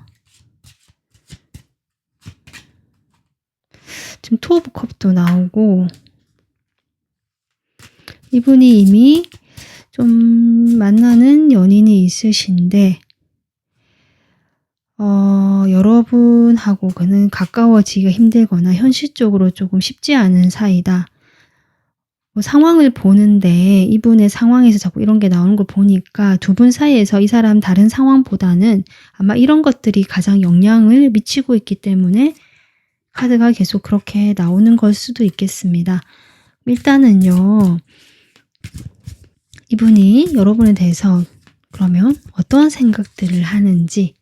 지금 투 오브 컵도 나오고 이분이 이미 좀 만나는 연인이 있으신데 여러분하고 그는 가까워지기가 힘들거나 현실적으로 조금 쉽지 않은 사이다. 뭐 상황을 보는데 이분의 상황에서 자꾸 이런 게 나오는 걸 보니까 두 분 사이에서 이 사람 다른 상황보다는 아마 이런 것들이 가장 영향을 미치고 있기 때문에 카드가 계속 그렇게 나오는 걸 수도 있겠습니다. 일단은요. 이분이 여러분에 대해서 그러면 어떤 생각들을 하는지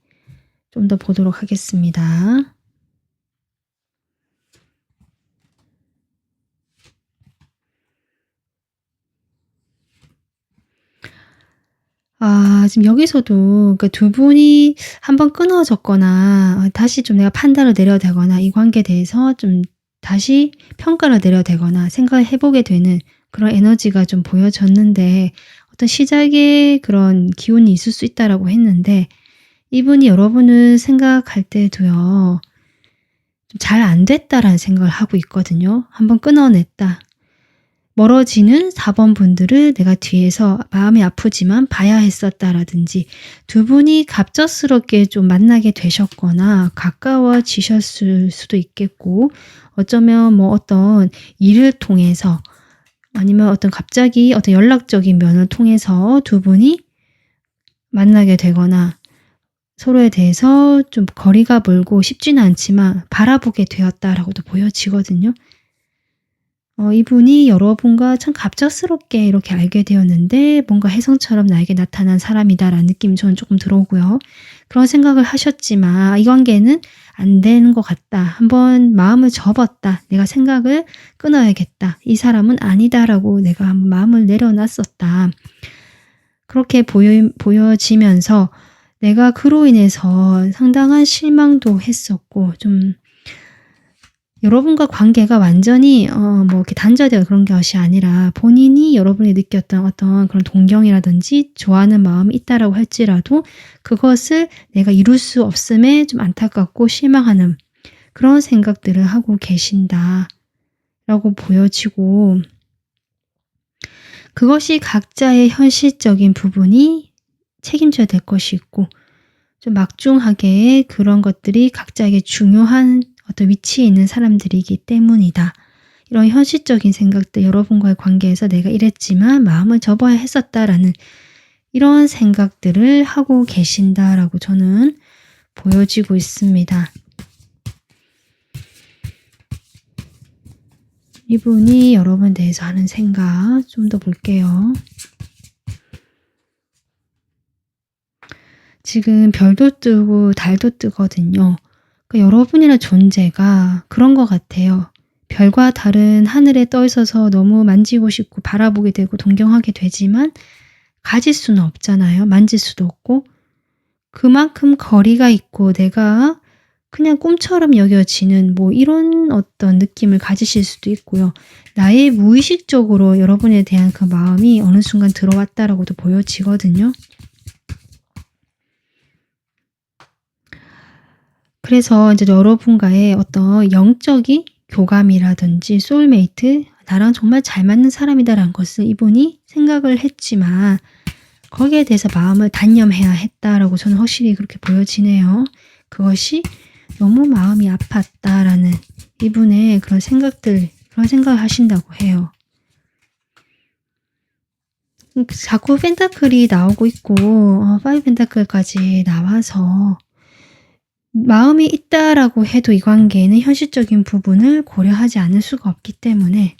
좀 더 보도록 하겠습니다. 지금 여기서도 그 두 분이 한번 끊어졌거나 다시 좀 내가 판단을 내려야 되거나 이 관계에 대해서 좀 다시 평가를 내려야 되거나 생각을 해 보게 되는 그런 에너지가 좀 보여졌는데 어떤 시작의 그런 기운이 있을 수 있다라고 했는데 이분이 여러분을 생각할 때도요. 좀 '잘 안 됐다.'라는 생각을 하고 있거든요. 한번 끊어냈다. 멀어지는 4번 분들을 내가 뒤에서 마음이 아프지만 봐야 했었다라든지 두 분이 갑작스럽게 좀 만나게 되셨거나 가까워지셨을 수도 있겠고 어쩌면 뭐 어떤 일을 통해서 아니면 어떤 갑자기 어떤 연락적인 면을 통해서 두 분이 만나게 되거나 서로에 대해서 좀 거리가 멀고 쉽지는 않지만 바라보게 되었다라고도 보여지거든요. 이분이 여러분과 참 갑작스럽게 이렇게 알게 되었는데 뭔가 혜성처럼 나에게 나타난 사람이다라는 느낌이 저는 조금 들어오고요. 그런 생각을 하셨지만 '이 관계는 안 되는 것 같다. 한번 마음을 접었다. 내가 생각을 끊어야겠다. 이 사람은 아니다.'라고 내가 한번 마음을 내려놨었다. 그렇게 보여지면서 내가 그로 인해서 상당한 실망도 했었고 좀 여러분과 관계가 완전히 뭐 이렇게 단절되어 그런 것이 아니라 본인이 여러분이 느꼈던 어떤 그런 동경이라든지 좋아하는 마음이 있다라고 할지라도 그것을 내가 이룰 수 없음에 좀 안타깝고 실망하는 그런 생각들을 하고 계신다라고 보여지고 그것이 각자의 현실적인 부분이 책임져야 될 것이 있고 좀 막중하게 그런 것들이 각자에게 중요한 어떤 위치에 있는 사람들이기 때문이다. 이런 현실적인 생각들 여러분과의 관계에서 내가 이랬지만 마음을 접어야 했었다라는 이런 생각들을 하고 계신다라고 저는 보여지고 있습니다. 이분이 여러분에 대해서 하는 생각 좀 더 볼게요. 지금 별도 뜨고 달도 뜨거든요. 그러니까 여러분이라는 존재가 그런 것 같아요. 별과 달은 하늘에 떠 있어서 너무 만지고 싶고 바라보게 되고 동경하게 되지만 가질 수는 없잖아요. 만질 수도 없고. 그만큼 거리가 있고 내가 그냥 꿈처럼 여겨지는 뭐 이런 어떤 느낌을 가지실 수도 있고요. 나의 무의식적으로 여러분에 대한 그 마음이 어느 순간 들어왔다라고도 보여지거든요. 그래서 이제 여러분과의 어떤 영적인 교감이라든지 소울메이트, 나랑 정말 잘 맞는 사람이다라는 것을 이분이 생각을 했지만 거기에 대해서 마음을 단념해야 했다라고 저는 확실히 그렇게 보여지네요. 그것이 너무 마음이 아팠다라는 이분의 그런 생각들, 그런 생각을 하신다고 해요. 자꾸 펜타클이 나오고 있고 파이브 펜타클까지 나와서 마음이 있다라고 해도 이 관계에는 현실적인 부분을 고려하지 않을 수가 없기 때문에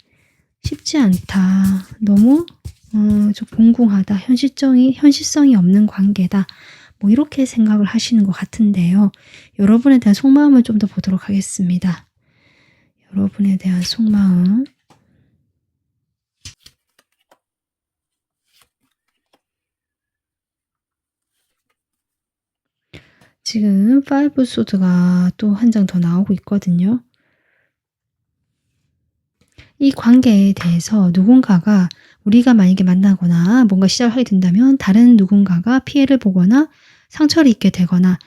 쉽지 않다. 너무 좀 공공하다. 현실성이 없는 관계다. 뭐 이렇게 생각을 하시는 것 같은데요. 여러분에 대한 속마음을 좀 더 보도록 하겠습니다. 여러분에 대한 속마음. 지금 파이브 소드가 또 한 장 더 나오고 있거든요. 이 관계에 대해서 누군가가 우리가 만약에 만나거나 뭔가 시작을 하게 된다면 다른 누군가가 피해를 보거나 상처를 입게 되거나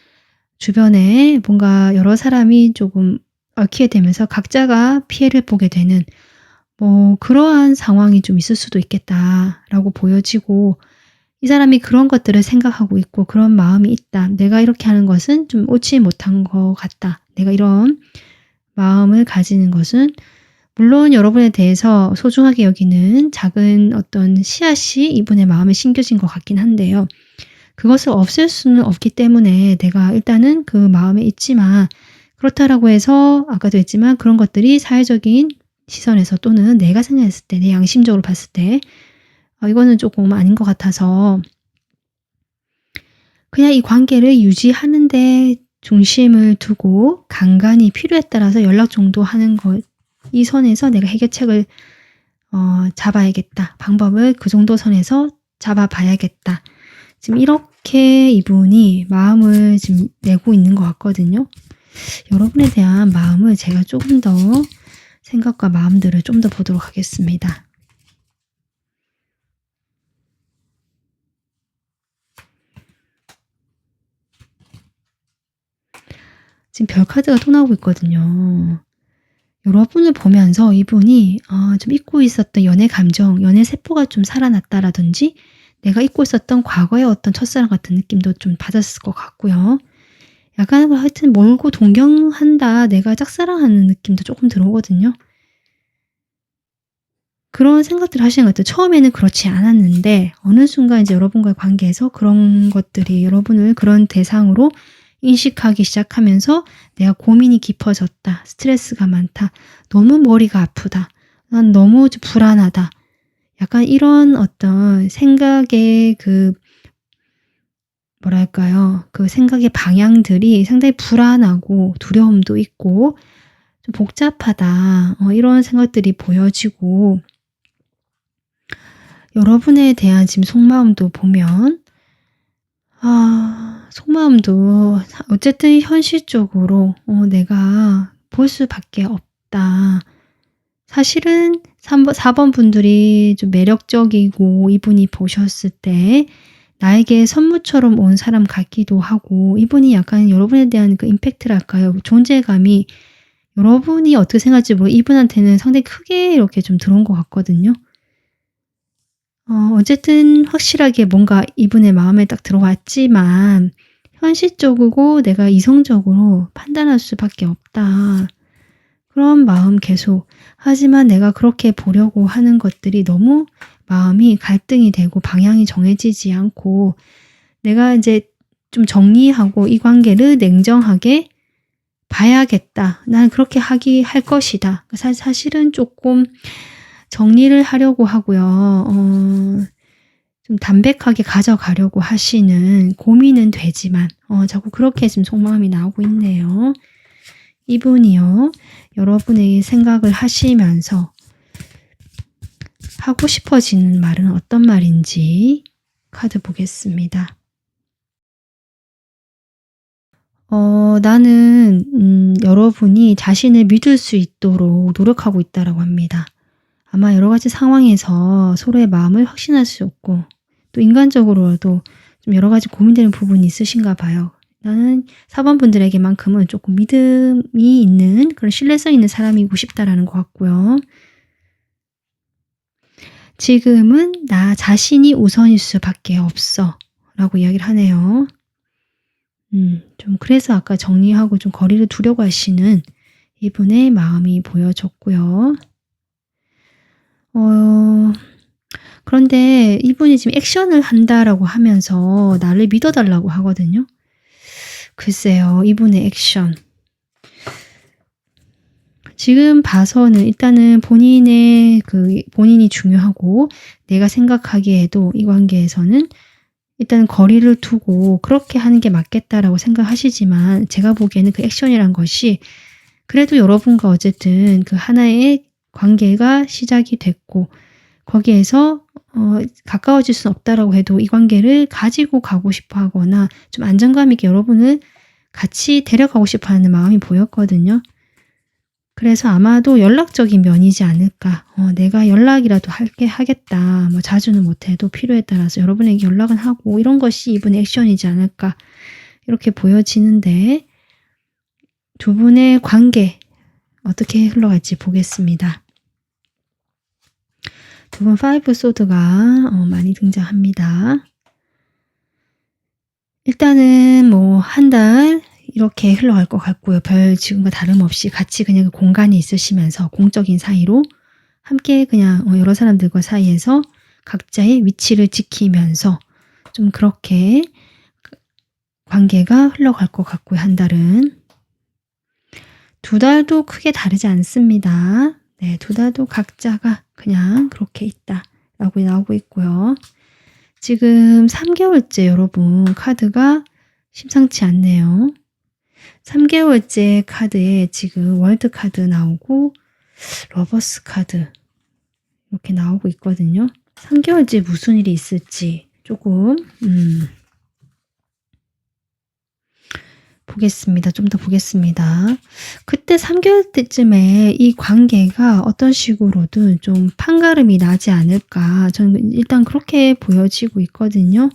주변에 뭔가 여러 사람이 조금 얽히게 되면서 각자가 피해를 보게 되는 뭐 그러한 상황이 좀 있을 수도 있겠다라고 보여지고 이 사람이 그런 것들을 생각하고 있고 그런 마음이 있다. 내가 이렇게 하는 것은 좀 옳지 못한 것 같다. 내가 이런 마음을 가지는 것은 물론 여러분에 대해서 소중하게 여기는 작은 어떤 씨앗이 이분의 마음에 심겨진 것 같긴 한데요. 그것을 없앨 수는 없기 때문에 내가 일단은 그 마음에 있지만 그렇다라고 해서 아까도 했지만 그런 것들이 사회적인 시선에서 또는 내가 생각했을 때 내 양심적으로 봤을 때 이거는 조금 아닌 것 같아서 그냥 이 관계를 유지하는 데 중심을 두고 간간히 필요에 따라서 연락 정도 하는 것 이 선에서 내가 해결책을 잡아야겠다. 방법을 그 정도 선에서 잡아봐야겠다. 지금 이렇게 이분이 마음을 지금 내고 있는 것 같거든요. 여러분에 대한 마음을 제가 조금 더 생각과 마음들을 좀 더 보도록 하겠습니다. 지금 별 카드가 또 나오고 있거든요. 여러분을 보면서 이분이 좀 잊고 있었던 연애 감정, 연애 세포가 좀 살아났다라든지 내가 잊고 있었던 과거의 어떤 첫사랑 같은 느낌도 좀 받았을 것 같고요. 약간 하여튼 멀고 동경한다, 내가 짝사랑하는 느낌도 조금 들어오거든요. 그런 생각들을 하시는 것 같아요. 처음에는 그렇지 않았는데 어느 순간 이제 여러분과의 관계에서 그런 것들이 여러분을 그런 대상으로 인식하기 시작하면서 내가 고민이 깊어졌다. 스트레스가 많다. 너무 머리가 아프다. 난 너무 불안하다. 약간 이런 어떤 생각의 그 생각의 방향들이 상당히 불안하고 두려움도 있고 좀 복잡하다. 이런 생각들이 보여지고 여러분에 대한 지금 속마음도 보면 속마음도 어쨌든 현실적으로 내가 볼 수밖에 없다. 사실은 4번 분들이 좀 매력적이고 이분이 보셨을 때 나에게 선물처럼 온 사람 같기도 하고 이분이 약간 여러분에 대한 그 임팩트랄까요? 존재감이 여러분이 어떻게 생각할지 모르고 이분한테는 상당히 크게 이렇게 좀 들어온 것 같거든요. 어쨌든 확실하게 뭔가 이분의 마음에 딱 들어왔지만 현실적이고 내가 이성적으로 판단할 수밖에 없다. 그런 마음 계속. 하지만 내가 그렇게 보려고 하는 것들이 너무 마음이 갈등이 되고 방향이 정해지지 않고 내가 이제 좀 정리하고 이 관계를 냉정하게 봐야겠다. 난 그렇게 할 것이다. 사실은 조금 정리를 하려고 하고요. 좀 담백하게 가져가려고 하시는 고민은 되지만 자꾸 그렇게 지금 속마음이 나오고 있네요. 이분이요. 여러분의 생각을 하시면서 하고 싶어지는 말은 어떤 말인지 카드 보겠습니다. 나는 여러분이 자신을 믿을 수 있도록 노력하고 있다라고 합니다. 아마 여러 가지 상황에서 서로의 마음을 확신할 수 없고 또 인간적으로도 좀 여러 가지 고민되는 부분이 있으신가 봐요. 나는 4번 분들에게만큼은 조금 믿음이 있는 그런 신뢰성 있는 사람이고 싶다라는 것 같고요. 지금은 나 자신이 우선일 수밖에 없어 라고 이야기를 하네요. 좀 그래서 아까 정리하고 좀 거리를 두려고 하시는 이분의 마음이 보여졌고요. 그런데 이분이 지금 액션을 한다라고 하면서 나를 믿어달라고 하거든요. 글쎄요, 이분의 액션. 지금 봐서는 일단은 본인이 중요하고 내가 생각하기에도 이 관계에서는 일단 거리를 두고 그렇게 하는 게 맞겠다라고 생각하시지만 제가 보기에는 그 액션이란 것이 그래도 여러분과 어쨌든 그 하나의 관계가 시작이 됐고 거기에서 가까워질 수는 없다라고 해도 이 관계를 가지고 가고 싶어 하거나 좀 안정감 있게 여러분을 같이 데려가고 싶어 하는 마음이 보였거든요. 그래서 아마도 연락적인 면이지 않을까. 내가 연락이라도 하겠다. 뭐 자주는 못해도 필요에 따라서 여러분에게 연락은 하고 이런 것이 이분의 액션이지 않을까. 이렇게 보여지는데 두 분의 관계 어떻게 흘러갈지 보겠습니다. 두 분 5 소드가 많이 등장합니다. 일단은 뭐 한 달 이렇게 흘러갈 것 같고요. 별 지금과 다름없이 같이 그냥 공간이 있으시면서 공적인 사이로 함께 그냥 여러 사람들과 사이에서 각자의 위치를 지키면서 좀 그렇게 관계가 흘러갈 것 같고요. 한 달은. 2달도 크게 다르지 않습니다. 네, 2달도 각자가 그냥 그렇게 있다라고 나오고 있고요. 지금 3개월째 여러분 카드가 심상치 않네요. 3개월째 카드에 지금 월드 카드 나오고 러버스 카드 이렇게 나오고 있거든요. 3개월째 무슨 일이 있을지 조금 보겠습니다. 좀 더 보겠습니다. 그때 3개월 때쯤에 이 관계가 어떤 식으로든 좀 판가름이 나지 않을까. 저는 일단 그렇게 보여지고 있거든요.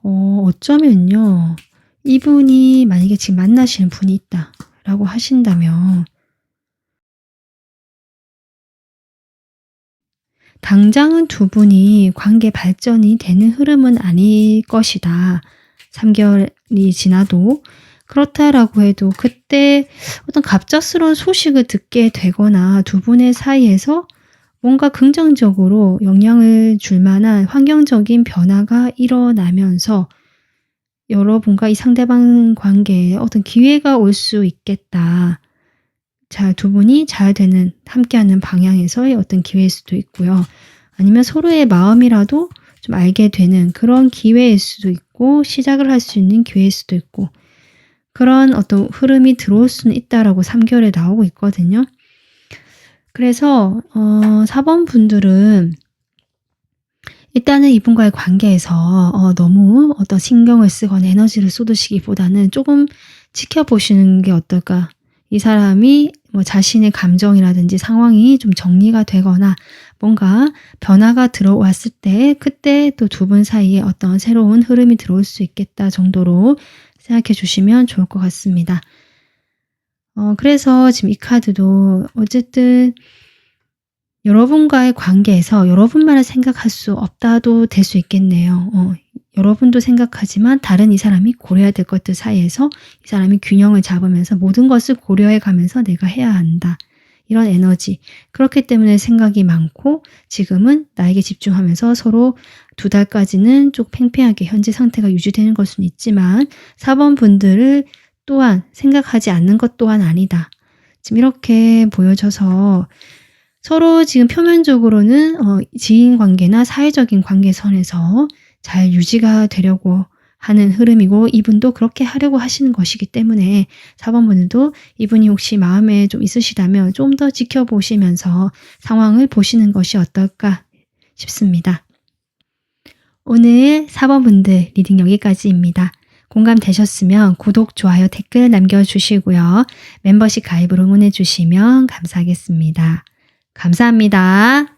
어쩌면요. 이분이 만약에 지금 만나시는 분이 있다라고 하신다면 당장은 두 분이 관계 발전이 되는 흐름은 아닐 것이다. 3개월이 지나도. 그렇다라고 해도 그때 어떤 갑작스러운 소식을 듣게 되거나 두 분의 사이에서 뭔가 긍정적으로 영향을 줄 만한 환경적인 변화가 일어나면서 여러분과 이 상대방 관계에 어떤 기회가 올 수 있겠다. 두 분이 잘 되는 함께하는 방향에서의 어떤 기회일 수도 있고요. 아니면 서로의 마음이라도 좀 알게 되는 그런 기회일 수도 있고 시작을 할 수 있는 기회일 수도 있고 그런 어떤 흐름이 들어올 수는 있다라고 3개월에 나오고 있거든요. 그래서 4번 분들은 일단은 이분과의 관계에서 너무 어떤 신경을 쓰거나 에너지를 쏟으시기보다는 조금 지켜보시는 게 어떨까. 이 사람이 뭐 자신의 감정이라든지 상황이 좀 정리가 되거나 뭔가 변화가 들어왔을 때 그때 또 두 분 사이에 어떤 새로운 흐름이 들어올 수 있겠다 정도로 생각해 주시면 좋을 것 같습니다. 그래서 지금 이 카드도 어쨌든 여러분과의 관계에서 여러분만을 생각할 수 없다도 될 수 있겠네요. 여러분도 생각하지만 다른 이 사람이 고려해야 될 것들 사이에서 이 사람이 균형을 잡으면서 모든 것을 고려해 가면서 내가 해야 한다. 이런 에너지. 그렇기 때문에 생각이 많고 지금은 나에게 집중하면서 서로 2달까지는 좀 팽팽하게 현재 상태가 유지되는 걸 수는 있지만 4번 분들을 또한 생각하지 않는 것 또한 아니다. 지금 이렇게 보여져서 서로 지금 표면적으로는 지인 관계나 사회적인 관계선에서 잘 유지가 되려고 하는 흐름이고 이분도 그렇게 하려고 하시는 것이기 때문에 4번 분들도 이분이 혹시 마음에 좀 있으시다면 좀 더 지켜보시면서 상황을 보시는 것이 어떨까 싶습니다. 오늘 4번 분들 리딩 여기까지입니다. 공감되셨으면 구독, 좋아요, 댓글 남겨주시고요. 멤버십 가입을 응원해 주시면 감사하겠습니다. 감사합니다.